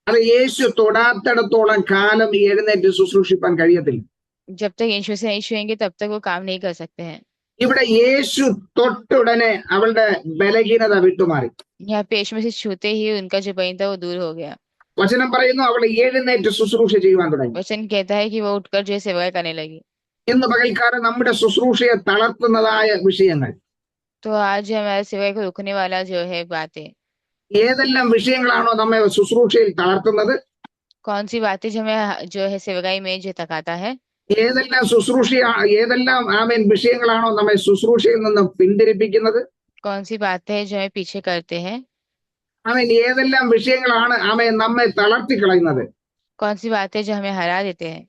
അത് യേശു തൊടാത്തിടത്തോളം കാലം എഴുന്നേറ്റ് ശുശ്രൂഷിപ്പാൻ കഴിയത്തില്ല. जब तक यीशु मसीह नहीं छुएंगे तब तक वो काम नहीं कर सकते हैं। ഇവിടെ യേശു തൊട്ടുടനെ അവളുടെ ബലഹീനത വിട്ടുമാറി. यहाँ पे यीशु मसीह छूते ही उनका जो बलहीन था वो दूर हो गया। വചനം പറയുന്നു അവൾ എഴുന്നേറ്റ് ശുശ്രൂഷ ചെയ്യുവാൻ തുടങ്ങി. वचन कहता है कि वो उठकर जो है सेवा करने लगी। ഇന്ന് പകൽക്കാലം നമ്മുടെ ശുശ്രൂഷയെ തളർത്തുന്നതായ വിഷയങ്ങൾ, तो आज हमारे सेवा को रुकने वाला जो है बातें, ഏതെല്ലാം വിഷയങ്ങളാണോ നമ്മെ ശുശ്രൂഷയിൽ തളർത്തുന്നത്, कौन सी बातें जो हमें जो है सेवगाई में जो थकाता है, ഏതെല്ലാം ആമേൻ വിഷയങ്ങളാണോ നമ്മെ ശുശ്രൂഷയിൽ നിന്ന് പിന്തിരിപ്പിക്കുന്നത്, कौन सी बातें जो है पीछे करते हैं, ആമേൻ ഏതെല്ലാം വിഷയങ്ങളാണ് ആമേൻ നമ്മെ തളർത്തി കളയുന്നത്, कौन सी बातें जो हमें हरा देते हैं,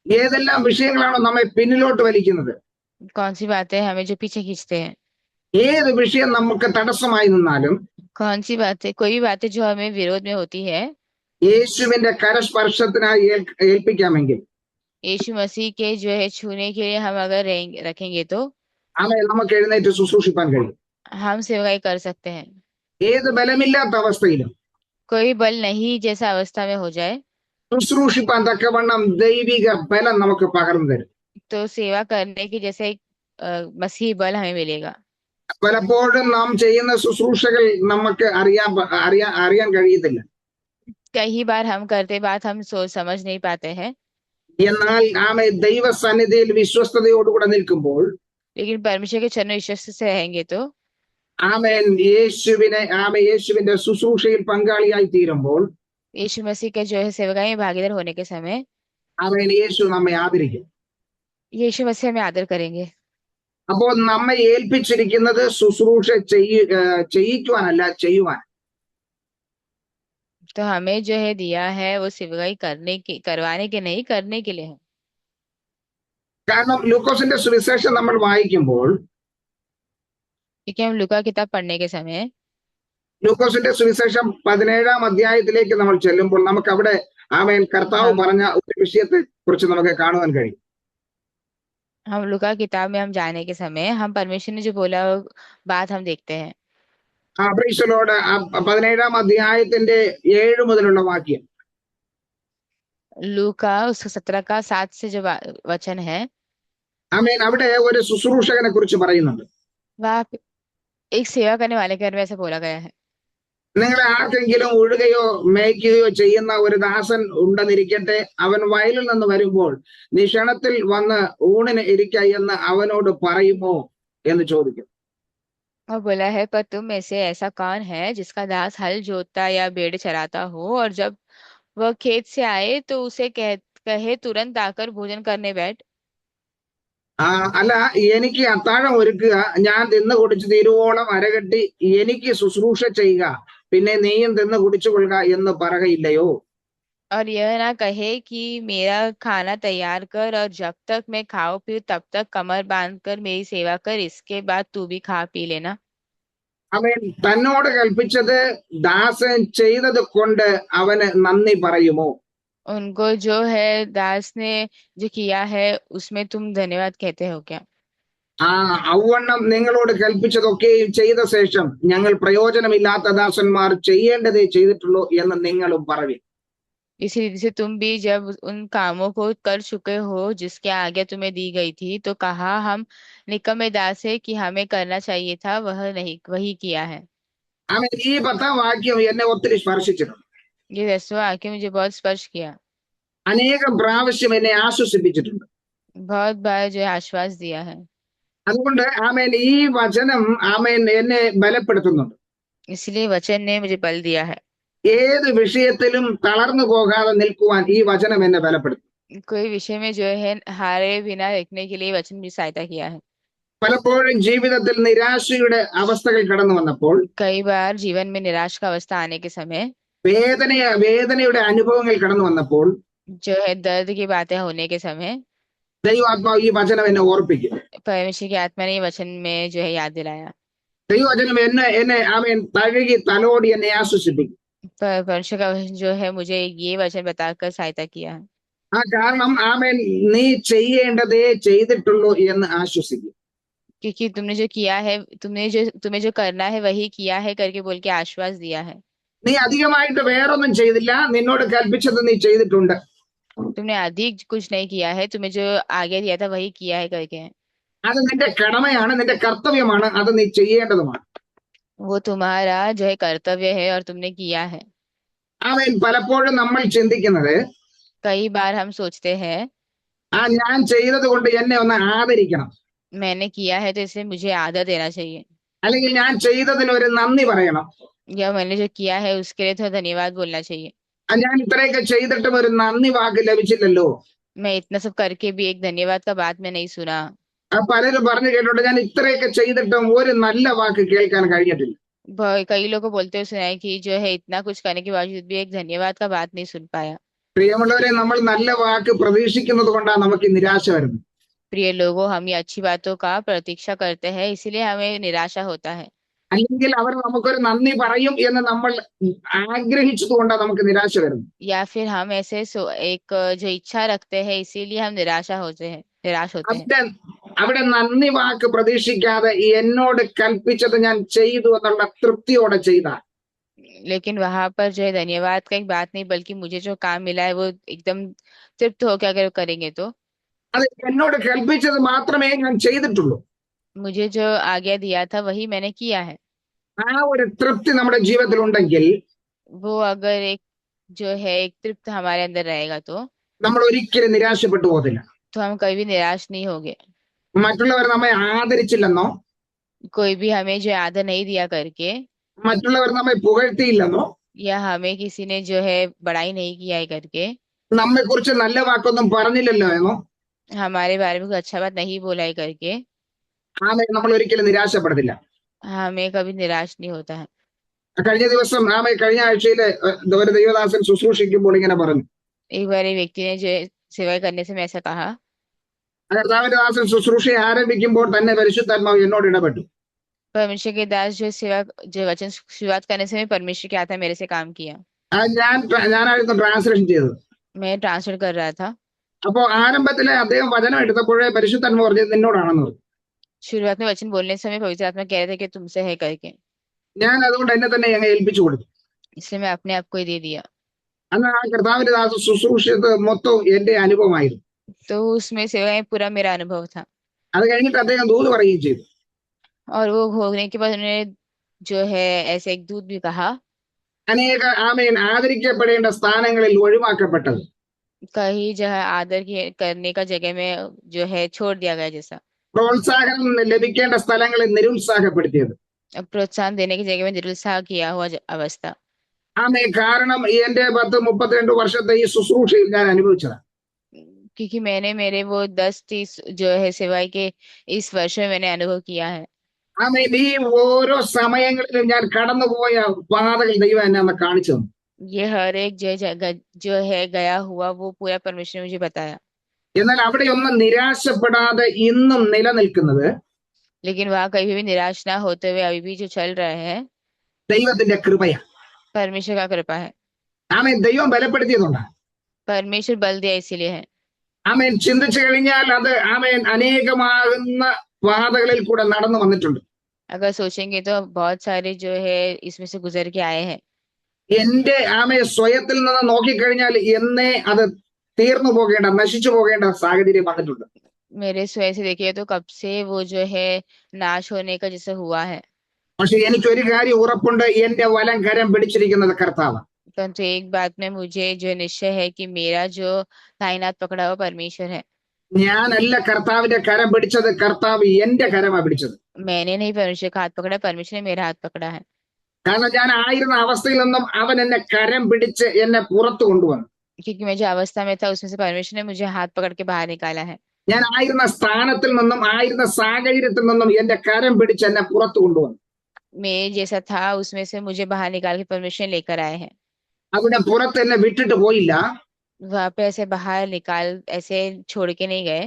ഏതെല്ലാം വിഷയങ്ങളാണോ നമ്മെ പിന്നിലോട്ട് വലിക്കുന്നത്, कौन सी बातें हमें जो पीछे खींचते हैं, ഏത് വിഷയം നമുക്ക് തടസ്സമായി നിന്നാലും कौन सी बातें कोई भी बातें जो हमें विरोध में होती है, യേശുവിന്റെ കരസ്പർശത്തിനായി ഏൽപ്പിക്കാമെങ്കിൽ यीशु मसीह के जो है छूने के लिए हम अगर रखेंगे तो ആമേൻ നമുക്ക് എഴുന്നേറ്റ് ശുശ്രൂഷിപ്പാൻ കഴിയും. हम सेवकाई कर सकते हैं। ഏത് ബലമില്ലാത്ത അവസ്ഥയിലും कोई बल नहीं जैसा अवस्था में हो जाए ശുശ്രൂഷിപ്പാൻ തക്കവണ്ണം ദൈവിക ബലം നമുക്ക് പകർന്നു തരും. तो सेवा करने की जैसे एक मसीही बल हमें मिलेगा। പലപ്പോഴും നാം ചെയ്യുന്ന ശുശ്രൂഷകൾ നമുക്ക് അറിയാൻ കഴിയത്തില്ല. कई बार हम करते बात हम सोच समझ नहीं पाते हैं, എന്നാൽ ആമേൻ ദൈവസന്നിധിയിൽ വിശ്വസ്തയോടുകൂടെ നിൽക്കുമ്പോൾ लेकिन परमेश्वर के चरणों विश्वास से रहेंगे तो ആമേൻ യേശുവിന്റെ ശുശ്രൂഷയിൽ പങ്കാളിയായി തീരുമ്പോൾ यीशु मसीह के जो है सेवकाई में भागीदार होने के समय ആമേൻ യേശു നമ്മെ ആദരിക്കും. यीशु मसीह हमें आदर करेंगे। അപ്പോൾ നമ്മെ ഏൽപ്പിച്ചിരിക്കുന്നത് ശുശ്രൂഷ ചെയ്യിക്കുവാനല്ല, ചെയ്യുവാൻ. तो हमें जो है दिया है वो सेवकाई करवाने के नहीं, करने के लिए है। കാരണം ലൂക്കോസിന്റെ സുവിശേഷം നമ്മൾ വായിക്കുമ്പോൾ क्योंकि हम लूका किताब पढ़ने के समय ലൂക്കോസിന്റെ സുവിശേഷം 17-ാം അധ്യായത്തിലേക്ക് നമ്മൾ ചെല്ലുമ്പോൾ നമുക്ക് അവിടെ ആമേൻ കർത്താവ് പറഞ്ഞ ഒരു വിഷയത്തെ കുറിച്ച് നമുക്ക് കാണുവാൻ കഴിയും. हम लूका किताब में हम जाने के समय हम परमेश्वर ने जो बोला वो बात हम देखते हैं। പ്രൈസലോട് 17-ാം അധ്യായത്തിന്റെ 7 മുതലുള്ള വാക്യം. लूका उसका 17 का 7 से जो वचन है ആമേൻ അവിടെ ഒരു ശുശ്രൂഷകനെ കുറിച്ച് പറയുന്നുണ്ട്. वहाँ पे एक सेवा करने वाले के बारे में ऐसा बोला गया है। നിങ്ങളെ ആർക്കെങ്കിലും ഉഴുകയോ മേയ്ക്കുകയോ ചെയ്യുന്ന ഒരു ദാസൻ ഉണ്ടെന്നിരിക്കട്ടെ, അവൻ വയലിൽ നിന്ന് വരുമ്പോൾ നീ ക്ഷണത്തിൽ വന്ന് ഊണിന് ഇരിക്ക എന്ന് അവനോട് പറയുമോ എന്ന് ചോദിക്കും. और बोला है, पर तुम में से ऐसा कौन है जिसका दास हल जोतता या भेड़ चराता हो और जब वह खेत से आए तो उसे कहे तुरंत आकर भोजन करने बैठ। അല്ല, എനിക്ക് അത്താഴം ഒരുക്കുക, ഞാൻ തിന്ന് കുടിച്ച് തീരുവോളം അരകെട്ടി എനിക്ക് ശുശ്രൂഷ ചെയ്യുക, പിന്നെ നീയും തിന്ന് കുടിച്ചു കൊള്ളുക എന്ന് പറകയില്ലയോ? और यह ना कहे कि मेरा खाना तैयार कर और जब तक मैं खाओ पीऊं तब तक कमर बांध कर मेरी सेवा कर, इसके बाद तू भी खा पी लेना। അവൻ തന്നോട് കൽപ്പിച്ചത് ദാസൻ ചെയ്തത് കൊണ്ട് അവന് നന്ദി പറയുമോ? उनको जो है दास ने जो किया है उसमें तुम धन्यवाद कहते हो क्या? ഔവണ്ണം നിങ്ങളോട് കൽപ്പിച്ചതൊക്കെയും ചെയ്ത ശേഷം ഞങ്ങൾ പ്രയോജനമില്ലാത്ത ദാസന്മാർ ചെയ്യേണ്ടതേ ചെയ്തിട്ടുള്ളൂ എന്ന് നിങ്ങളും പറവിൻ. इसी रीति से तुम भी जब उन कामों को कर चुके हो जिसकी आज्ञा तुम्हें दी गई थी तो कहा हम निकम्मे दास है कि हमें करना चाहिए था वह नहीं, वही किया है। അവൻ ഈ 10-ാം വാക്യം എന്നെ ഒത്തിരി സ്പർശിച്ചിട്ടുണ്ട്. ये 10वां वाक्य मुझे बहुत स्पर्श किया, അനേകം പ്രാവശ്യം എന്നെ ആശ്വസിപ്പിച്ചിട്ടുണ്ട്. बहुत बार जो है आश्वास दिया है। അതുകൊണ്ട് ആമേൻ ഈ വചനം ആമേൻ എന്നെ ബലപ്പെടുത്തുന്നുണ്ട്. इसलिए वचन ने मुझे बल दिया है। ഏത് വിഷയത്തിലും തളർന്നു പോകാതെ നിൽക്കുവാൻ ഈ വചനം എന്നെ ബലപ്പെടുത്തും. कोई विषय में जो है हारे बिना देखने के लिए वचन मुझे सहायता किया है। പലപ്പോഴും ജീവിതത്തിൽ നിരാശയുടെ അവസ്ഥകൾ കടന്നു വന്നപ്പോൾ, कई बार जीवन में निराश का अवस्था आने के समय, വേദനയുടെ അനുഭവങ്ങൾ കടന്നു വന്നപ്പോൾ जो है दर्द की बातें होने के समय ദൈവാത്മാവ് ഈ വചനം എന്നെ ഓർപ്പിക്കും. परमेश्वर की आत्मा ने ये वचन में जो है याद दिलाया। ദൈവവചനം എന്നെ ആമേൻ തഴുകി തലോടി എന്നെ ആശ്വസിപ്പിക്കും. परमेश्वर का वचन जो है मुझे ये वचन बताकर सहायता किया है। കാരണം ആമേൻ നീ ചെയ്യേണ്ടതേ ചെയ്തിട്ടുള്ളൂ എന്ന് ആശ്വസിക്കും. क्योंकि तुमने जो किया है, तुम्हें जो करना है वही किया है करके बोल के आश्वास दिया है। നീ അധികമായിട്ട് വേറൊന്നും ചെയ്തില്ല, നിന്നോട് കൽപ്പിച്ചത് നീ ചെയ്തിട്ടുണ്ട്. तुमने अधिक कुछ नहीं किया है, तुम्हें जो आगे दिया था वही किया है करके। അത് നിന്റെ കടമയാണ്, നിന്റെ കർത്തവ്യമാണ്, അത് നീ ചെയ്യേണ്ടതുമാണ്. वो तुम्हारा जो है कर्तव्य है और तुमने किया है। ആമേൻ പലപ്പോഴും നമ്മൾ ചിന്തിക്കുന്നത്, कई बार हम सोचते हैं ഞാൻ ചെയ്തത് കൊണ്ട് എന്നെ ഒന്ന് ആദരിക്കണം, मैंने किया है तो इसलिए मुझे आदर देना चाहिए, അല്ലെങ്കിൽ ഞാൻ ചെയ്തതിന് ഒരു നന്ദി പറയണം, या मैंने जो किया है उसके लिए थोड़ा धन्यवाद बोलना चाहिए। ഞാൻ ഇത്രയൊക്കെ ചെയ്തിട്ടും ഒരു നന്ദി വാക്ക് ലഭിച്ചില്ലല്ലോ. मैं इतना सब करके भी एक धन्यवाद का बात मैं नहीं सुना। പലരും പറഞ്ഞു കേട്ടോട്ടെ, ഞാൻ ഇത്രയൊക്കെ ചെയ്തിട്ടും ഒരു നല്ല വാക്ക് കേൾക്കാൻ കഴിഞ്ഞിട്ടില്ല. कई लोगों को बोलते हुए सुना है कि जो है इतना कुछ करने के बावजूद भी एक धन्यवाद का बात नहीं सुन पाया। പ്രിയമുള്ളവരെ, നമ്മൾ നല്ല വാക്ക് പ്രതീക്ഷിക്കുന്നത് കൊണ്ടാണ് നമുക്ക് നിരാശ വരുന്നത്. प्रिय लोगों, हम ये अच्छी बातों का प्रतीक्षा करते हैं इसीलिए हमें निराशा होता है, അല്ലെങ്കിൽ അവർ നമുക്കൊരു नന്ദി പറയും എന്ന് നമ്മൾ ആഗ്രഹിച്ചത് കൊണ്ടാണ് നമുക്ക് നിരാശ വരുന്നത്. या फिर हम ऐसे एक जो इच्छा रखते हैं इसीलिए हम निराश होते हैं। അവിടെ നന്ദി വാക്ക് പ്രതീക്ഷിക്കാതെ എന്നോട് കൽപ്പിച്ചത് ഞാൻ ചെയ്തു എന്നുള്ള തൃപ്തിയോടെ ചെയ്ത लेकिन वहां पर जो है धन्यवाद का एक बात नहीं, बल्कि मुझे जो काम मिला है वो एकदम तृप्त होकर अगर वो करेंगे तो അത് എന്നോട് കൽപ്പിച്ചത് മാത്രമേ ഞാൻ ചെയ്തിട്ടുള്ളൂ. मुझे जो आज्ञा दिया था वही मैंने किया है। ആ ഒരു തൃപ്തി നമ്മുടെ ജീവിതത്തിൽ ഉണ്ടെങ്കിൽ वो अगर एक जो है एक तृप्त हमारे अंदर रहेगा നമ്മൾ ഒരിക്കലും നിരാശപ്പെട്ടു പോകത്തില്ല. तो हम कभी भी निराश नहीं होंगे। മറ്റുള്ളവർ നമ്മെ ആദരിച്ചില്ലെന്നോ कोई भी हमें जो है आदर नहीं दिया करके, മറ്റുള്ളവർ നമ്മെ പുകഴ്ത്തിയില്ലെന്നോ या हमें किसी ने जो है बड़ाई नहीं किया है करके, നമ്മെ കുറിച്ച് നല്ല വാക്കൊന്നും പറഞ്ഞില്ലല്ലോ എന്നോ हमारे बारे में कुछ अच्छा बात नहीं बोला है करके നമ്മൾ ഒരിക്കലും നിരാശപ്പെടത്തില്ല. हमें कभी निराश नहीं होता है। കഴിഞ്ഞ ആഴ്ചയില് ഒരു ദൈവദാസൻ ശുശ്രൂഷിക്കുമ്പോൾ ഇങ്ങനെ പറഞ്ഞു. एक बार एक व्यक्ति ने जो है सेवा करने से मैं ऐसा कहा, കർത്താവിന്റെ ദാസൻ ശുശ്രൂഷ ആരംഭിക്കുമ്പോൾ തന്നെ പരിശുദ്ധാത്മാവ് എന്നോട് ഇടപെട്ടു. परमेश्वर के दास जो सेवा जो वचन शुरुआत करने से परमेश्वर क्या था मेरे से काम किया। ഞാനായിരുന്നു ട്രാൻസ്ലേഷൻ ചെയ്തത്. मैं ट्रांसलेट कर रहा था। അപ്പോ ആരംഭത്തില് അദ്ദേഹം വചനം എടുത്തപ്പോഴേ പരിശുദ്ധാത്മാവ് പറഞ്ഞത് നിന്നോടാണെന്ന് പറഞ്ഞു. शुरुआत में वचन बोलने समय पवित्र आत्मा कह रहे थे कि तुमसे है करके, ഞാൻ അതുകൊണ്ട് എന്നെ തന്നെ ഞങ്ങൾ ഏൽപ്പിച്ചു കൊടുത്തു. इसलिए मैं अपने आप को ही दे दिया। അന്ന് ആ കർത്താവിന്റെ ദാസ ശുശ്രൂഷത് മൊത്തം എന്റെ അനുഭവമായിരുന്നു. तो उसमें सेवा में पूरा मेरा अनुभव था। അത് കഴിഞ്ഞിട്ട് അദ്ദേഹം ദൂത് പറയുകയും ചെയ്തു. और वो होने के बाद उन्होंने जो है ऐसे एक दूत भी कहा, അനേക ആദരിക്കപ്പെടേണ്ട സ്ഥാനങ്ങളിൽ ഒഴിവാക്കപ്പെട്ടത് कहीं जो है आदर करने का जगह में जो है छोड़ दिया गया, जैसा പ്രോത്സാഹനം ലഭിക്കേണ്ട സ്ഥലങ്ങളിൽ നിരുത്സാഹപ്പെടുത്തിയത്. प्रोत्साहन देने की जगह में निरुत्साह किया हुआ अवस्था। കാരണം എന്റെ 10-32 വർഷത്തെ ഈ ശുശ്രൂഷയിൽ ഞാൻ അനുഭവിച്ചതാണ്. क्योंकि मैंने मेरे वो 10-30 जो है सेवाई के इस वर्ष में मैंने अनुभव किया है। ഈ ഓരോ സമയങ്ങളിലും ഞാൻ കടന്നുപോയ പാതകൾ ദൈവം എന്നെ അന്ന് കാണിച്ചു തന്നു. ये हर एक जो है गया हुआ वो पूरा परमेश्वर ने मुझे बताया। എന്നാൽ അവിടെയൊന്നും നിരാശപ്പെടാതെ ഇന്നും നിലനിൽക്കുന്നത് लेकिन वहां कभी भी निराश ना होते हुए अभी भी जो चल रहे हैं ദൈവത്തിന്റെ കൃപയാണ്. परमेश्वर का कृपा है। ദൈവം ബലപ്പെടുത്തിയതുകൊണ്ടാണ്. परमेश्वर बल दिया इसीलिए है। ചിന്തിച്ചു കഴിഞ്ഞാൽ അത് അനേകമാകുന്ന പാതകളിൽ കൂടെ നടന്നു വന്നിട്ടുണ്ട്. अगर सोचेंगे तो बहुत सारे जो है इसमें से गुजर के आए हैं। എന്റെ സ്വയത്തിൽ നിന്ന് നോക്കിക്കഴിഞ്ഞാൽ എന്നേ അത് തീർന്നു പോകേണ്ട നശിച്ചു പോകേണ്ട സാഹചര്യം വന്നിട്ടുണ്ട്. मेरे स्वयं से देखिए तो कब से वो जो है नाश होने का जैसे हुआ है। പക്ഷെ എനിക്കൊരു കാര്യം ഉറപ്പുണ്ട്, എന്റെ വലം കരം പിടിച്ചിരിക്കുന്നത് കർത്താവ്. परंतु एक बात में मुझे जो निश्चय है कि मेरा जो दाहिना हाथ पकड़ा हुआ परमेश्वर है। ഞാനല്ല കർത്താവിന്റെ കരം പിടിച്ചത്, കർത്താവ് എന്റെ കരമാണ് പിടിച്ചത്. मैंने नहीं परमेश्वर का हाथ पकड़ा, परमेश्वर ने मेरा हाथ पकड़ा है। കാരണം ഞാൻ ആയിരുന്ന അവസ്ഥയിൽ നിന്നും അവൻ എന്നെ കരം പിടിച്ച് എന്നെ പുറത്തു കൊണ്ടുവന്നു. क्योंकि मैं जो अवस्था में था उसमें से परमेश्वर ने मुझे हाथ पकड़ के बाहर निकाला है। ഞാൻ ആയിരുന്ന സ്ഥാനത്തിൽ നിന്നും ആയിരുന്ന സാഹചര്യത്തിൽ നിന്നും എന്റെ കരം പിടിച്ച് എന്നെ പുറത്തു കൊണ്ടുവന്നു. मैं जैसा था उसमें से मुझे बाहर निकाल के परमेश्वर लेकर आए हैं। അതിനെ പുറത്ത് എന്നെ വിട്ടിട്ട് പോയില്ല. वहां पे ऐसे बाहर निकाल ऐसे छोड़ के नहीं गए।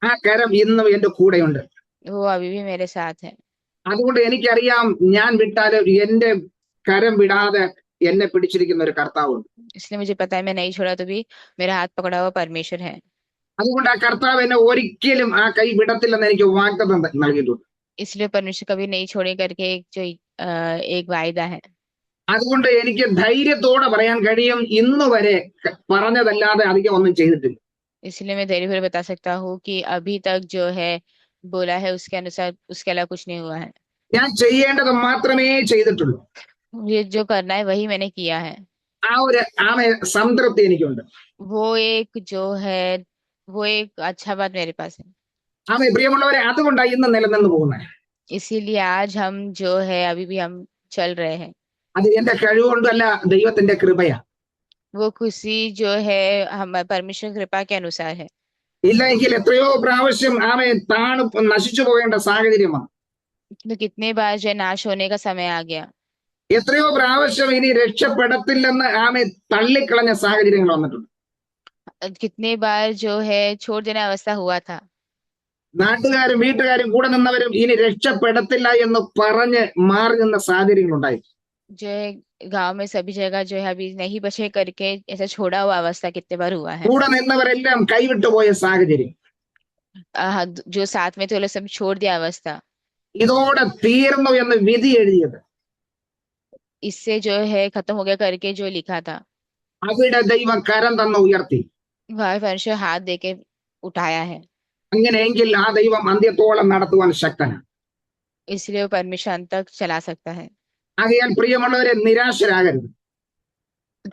ആ കരം ഇന്നും എന്റെ കൂടെയുണ്ട്. वो अभी भी मेरे साथ है। അതുകൊണ്ട് എനിക്കറിയാം, ഞാൻ വിട്ടാലും എന്റെ കരം വിടാതെ എന്നെ പിടിച്ചിരിക്കുന്ന ഒരു കർത്താവുണ്ട്. इसलिए मुझे पता है मैं नहीं छोड़ा तो भी मेरा हाथ पकड़ा हुआ परमेश्वर है। അതുകൊണ്ട് ആ കർത്താവ് എന്നെ ഒരിക്കലും ആ കൈ വിടത്തില്ലെന്ന് എനിക്ക് വാഗ്ദത്തം നൽകിയിട്ടുണ്ട്. इसलिए परमेश्वर कभी नहीं छोड़े करके एक जो एक वायदा है। അതുകൊണ്ട് എനിക്ക് ധൈര്യത്തോടെ പറയാൻ കഴിയും, ഇന്ന് വരെ പറഞ്ഞതല്ലാതെ അധികം ഒന്നും ചെയ്തിട്ടില്ല. इसलिए मैं धैर्य भरे बता सकता हूँ कि अभी तक जो है बोला है उसके अनुसार उसके अलावा कुछ नहीं हुआ है। ഞാൻ ചെയ്യേണ്ടത് മാത്രമേ ചെയ്തിട്ടുള്ളൂ. ये जो करना है वही मैंने किया है। ആ ഒരു സംതൃപ്തി എനിക്കുണ്ട്. वो एक जो है वो एक अच्छा बात मेरे पास है। പ്രിയമുള്ളവരെ, അതുകൊണ്ടാണ് ഇന്ന് നിലനിന്ന് പോകുന്നത്. इसीलिए आज हम जो है अभी भी हम चल रहे हैं। അത് എന്റെ കഴിവുകൊണ്ടല്ല, ദൈവത്തിന്റെ കൃപയാ. वो खुशी जो है हम परमेश्वर कृपा के अनुसार है। ഇല്ലെങ്കിൽ എത്രയോ പ്രാവശ്യം താണു നശിച്ചു പോകേണ്ട സാഹചര്യമാണ്. तो कितने बार जो है नाश होने का समय आ गया। എത്രയോ പ്രാവശ്യം ഇനി രക്ഷപ്പെടത്തില്ലെന്ന് തള്ളിക്കളഞ്ഞ സാഹചര്യങ്ങൾ വന്നിട്ടുണ്ട്. कितने बार जो है छोड़ देने अवस्था हुआ था। നാട്ടുകാരും വീട്ടുകാരും കൂടെ നിന്നവരും ഇനി രക്ഷപ്പെടത്തില്ല എന്ന് പറഞ്ഞ് മാറി നിന്ന സാഹചര്യങ്ങൾ ഉണ്ടായി. जो है गांव में सभी जगह जो है अभी नहीं बचे करके ऐसा छोड़ा हुआ अवस्था कितने बार हुआ है। കൂടെ നിന്നവരെല്ലാം കൈവിട്ടു പോയ സാഹചര്യം. जो साथ में थे वो लोग सब छोड़ दिया अवस्था। ഇതോടെ തീർന്നു എന്ന് വിധി എഴുതിയത് इससे जो है खत्म हो गया करके जो लिखा था, അവിടെ ദൈവം കരം തന്ന് ഉയർത്തി. वह परमेश्वर हाथ दे के उठाया है। അങ്ങനെയെങ്കിൽ ആ ദൈവം അന്ത്യത്തോളം നടത്തുവാൻ ശക്തനാണ്. इसलिए वो परमेश्वर अंत तक चला सकता है। ആകയാൽ പ്രിയമുള്ളവരെ നിരാശരാകരുത്.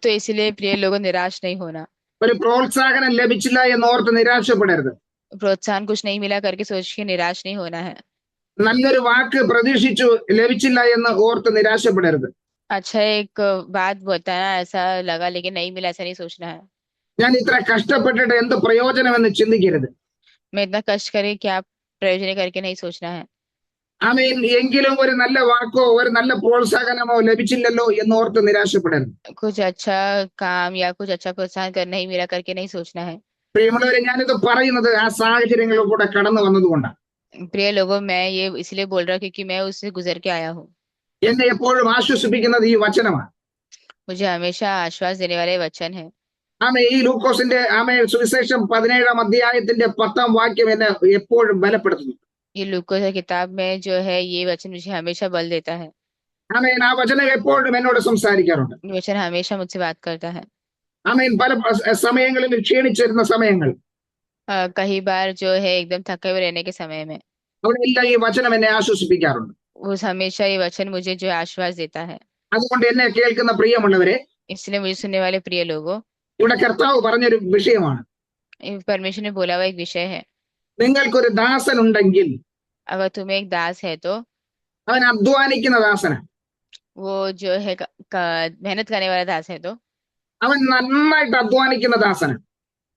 तो इसलिए प्रिय लोगों, निराश नहीं होना। ഒരു പ്രോത്സാഹനം ലഭിച്ചില്ല എന്നോർത്ത് നിരാശപ്പെടരുത്. प्रोत्साहन कुछ नहीं मिला करके सोच के निराश नहीं होना है। നല്ലൊരു വാക്ക് പ്രതീക്ഷിച്ചു ലഭിച്ചില്ല എന്ന് ഓർത്ത് നിരാശപ്പെടരുത്. अच्छा एक बात बताना ऐसा लगा लेकिन नहीं मिला, ऐसा नहीं सोचना है। ഞാൻ ഇത്ര കഷ്ടപ്പെട്ടിട്ട് എന്ത് പ്രയോജനമെന്ന് ചിന്തിക്കരുത്. मैं इतना कष्ट करे क्या प्रयोजन करके नहीं सोचना है। ആമേൻ. എങ്കിലും ഒരു നല്ല വാക്കോ ഒരു നല്ല പ്രോത്സാഹനമോ ലഭിച്ചില്ലല്ലോ എന്നോർത്ത് നിരാശപ്പെടരുത്. कुछ अच्छा काम या कुछ अच्छा प्रोत्साहन कर नहीं मिला करके नहीं सोचना है। പ്രിയമുള്ളവരെ, ഞാനിത് പറയുന്നത് ആ സാഹചര്യങ്ങളിൽ കൂടെ കടന്നു വന്നതുകൊണ്ടാണ്. प्रिय लोगों, मैं ये इसलिए बोल रहा हूँ क्योंकि मैं उससे गुजर के आया हूँ। എന്നെ എപ്പോഴും ആശ്വസിപ്പിക്കുന്നത് ഈ വചനമാണ്. मुझे हमेशा आश्वास देने वाले वचन है। ആമേ ഈ ലൂക്കോസിന്റെ സുവിശേഷം 17-ാം അധ്യായത്തിന്റെ 10-ാം വാക്യം എന്നെ എപ്പോഴും ബലപ്പെടുത്തുന്നു. ये लूकोस की किताब में जो है ये वचन मुझे हमेशा बल देता है। ആമേൻ. ആ വചനം എപ്പോഴും എന്നോട് സംസാരിക്കാറുണ്ട്. ये वचन हमेशा मुझसे बात करता है। ആമേൻ. പല സമയങ്ങളിൽ ക്ഷീണിച്ചിരുന്ന സമയങ്ങൾ कई बार जो है एकदम थके हुए रहने के समय में അവിടെയെല്ലാം ഈ വചനം എന്നെ ആശ്വസിപ്പിക്കാറുണ്ട്. उस हमेशा ये वचन मुझे जो है आश्वास देता है। അതുകൊണ്ട് എന്നെ കേൾക്കുന്ന പ്രിയമുള്ളവരെ, इसलिए मुझे सुनने वाले प्रिय लोगों, ഇവിടെ കർത്താവ് പറഞ്ഞൊരു വിഷയമാണ്. ये परमेश्वर ने बोला हुआ एक विषय है। നിങ്ങൾക്കൊരു ദാസൻ ഉണ്ടെങ്കിൽ अगर तुम्हें एक दास है तो അവൻ അധ്വാനിക്കുന്ന ദാസനാണ്. वो जो है मेहनत करने वाला दास है तो അവൻ നന്നായിട്ട് അധ്വാനിക്കുന്ന ദാസനാണ്.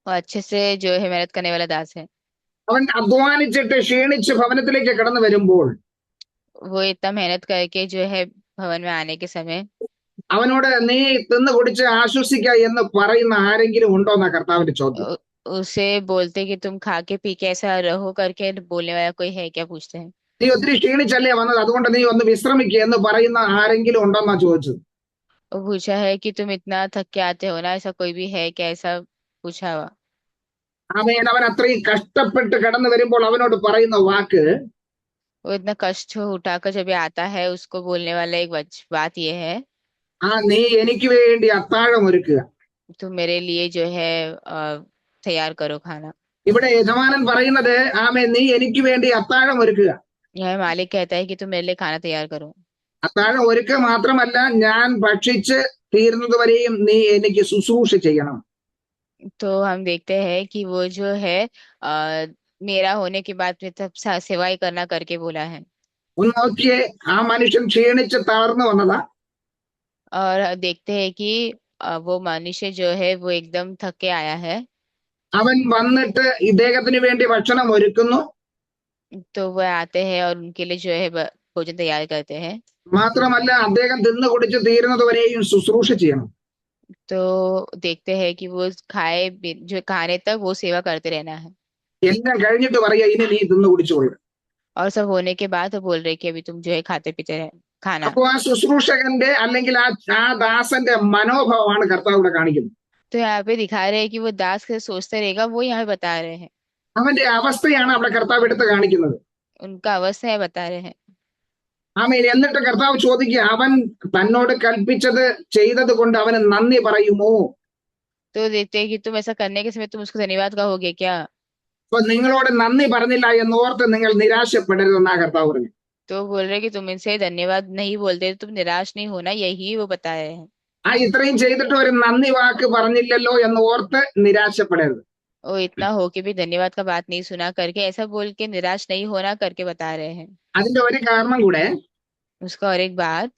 वो अच्छे से जो है मेहनत करने वाला दास है। അവൻ അധ്വാനിച്ചിട്ട് ക്ഷീണിച്ച് ഭവനത്തിലേക്ക് കടന്നു വരുമ്പോൾ वो इतना मेहनत करके जो है भवन में आने के समय അവനോട് നീ തിന്നു കുടിച്ച് ആശ്വസിക്കുക എന്ന് പറയുന്ന ആരെങ്കിലും ഉണ്ടോ എന്നാ കർത്താവിന്റെ ചോദ്യം. उ- उसे बोलते कि तुम खा के पी के ऐसा रहो करके बोलने वाला कोई है क्या, पूछते हैं। നീ ഒത്തിരി ക്ഷീണിച്ചല്ലേ വന്നത്, അതുകൊണ്ട് നീ ഒന്ന് വിശ്രമിക്കുക എന്ന് പറയുന്ന ആരെങ്കിലും ഉണ്ടോ എന്നാ ചോദിച്ചത്. वो पूछा है कि तुम इतना थक के आते हो ना, ऐसा कोई भी है क्या, ऐसा पूछा हुआ। അവൻ അത്രയും കഷ്ടപ്പെട്ട് കടന്നു വരുമ്പോൾ അവനോട് പറയുന്ന വാക്ക്, वो इतना कष्ट उठाकर जब ये आता है उसको बोलने वाला एक बात ये है, നീ എനിക്ക് വേണ്ടി അത്താഴം ഒരുക്കുക. तुम मेरे लिए जो है तैयार करो खाना। ഇവിടെ യജമാനൻ പറയുന്നത്, നീ എനിക്ക് വേണ്ടി അത്താഴം ഒരുക്കുക. यह मालिक कहता है कि तुम मेरे लिए खाना तैयार करो। അത്താഴം ഒരുക്കുക മാത്രമല്ല, ഞാൻ ഭക്ഷിച്ച് തീർന്നത് വരെയും നീ എനിക്ക് ശുശ്രൂഷ ചെയ്യണം. तो हम देखते हैं कि वो जो है मेरा होने के बाद में तब सेवाई करना करके बोला है। ഒന്ന് നോക്കിയേ, ആ മനുഷ്യൻ ക്ഷീണിച്ച് തളർന്നു വന്നതാ. और देखते हैं कि वो मनुष्य जो है वो एकदम थक के आया है। അവൻ വന്നിട്ട് ഇദ്ദേഹത്തിന് വേണ്ടി ഭക്ഷണം ഒരുക്കുന്നു. तो वह आते हैं और उनके लिए जो है भोजन तैयार करते हैं। മാത്രമല്ല, അദ്ദേഹം തിന്നു കുടിച്ച് തീരുന്നത് വരെയും ശുശ്രൂഷ ചെയ്യണം. तो देखते हैं कि वो जो खाने तक वो सेवा करते रहना है। എല്ലാം കഴിഞ്ഞിട്ട് പറയാ, ഇനി നീ തിന്നു കുടിച്ചുകൊള്ളു. और सब होने के बाद वो बोल रहे कि अभी तुम जो है खाते पीते रहे खाना। അപ്പൊ ആ ശുശ്രൂഷകന്റെ അല്ലെങ്കിൽ ആ ദാസന്റെ മനോഭാവമാണ് കർത്താവ് ഇവിടെ കാണിക്കുന്നത്. तो यहाँ पे दिखा रहे हैं कि वो दास कैसे सोचता रहेगा, वो यहाँ पे बता रहे हैं। അവന്റെ അവസ്ഥയാണ് അവിടെ കർത്താവ് എടുത്ത് കാണിക്കുന്നത്. उनका अवस्था है बता रहे हैं। എന്നിട്ട് കർത്താവ് ചോദിക്കുക, അവൻ തന്നോട് കൽപ്പിച്ചത് ചെയ്തത് കൊണ്ട് അവന് നന്ദി പറയുമോ? तो देखते हैं कि तुम ऐसा करने के समय तुम उसको धन्यवाद कहोगे क्या। അപ്പൊ നിങ്ങളോട് നന്ദി പറഞ്ഞില്ല എന്നോർത്ത് നിങ്ങൾ നിരാശപ്പെടരുതെന്നാ കർത്താവ് പറഞ്ഞു. तो बोल रहे कि तुम इनसे धन्यवाद नहीं बोलते तो तुम निराश नहीं होना, यही वो बता रहे हैं। ഇത്രയും ചെയ്തിട്ട് ഒരു നന്ദി വാക്ക് പറഞ്ഞില്ലല്ലോ എന്ന് ഓർത്ത് നിരാശപ്പെടരുത്. वो इतना हो के भी धन्यवाद का बात नहीं सुना करके ऐसा बोल के निराश नहीं होना करके बता रहे हैं। അതിന്റെ ഒരു കാരണം കൂടെ, उसका और एक बात,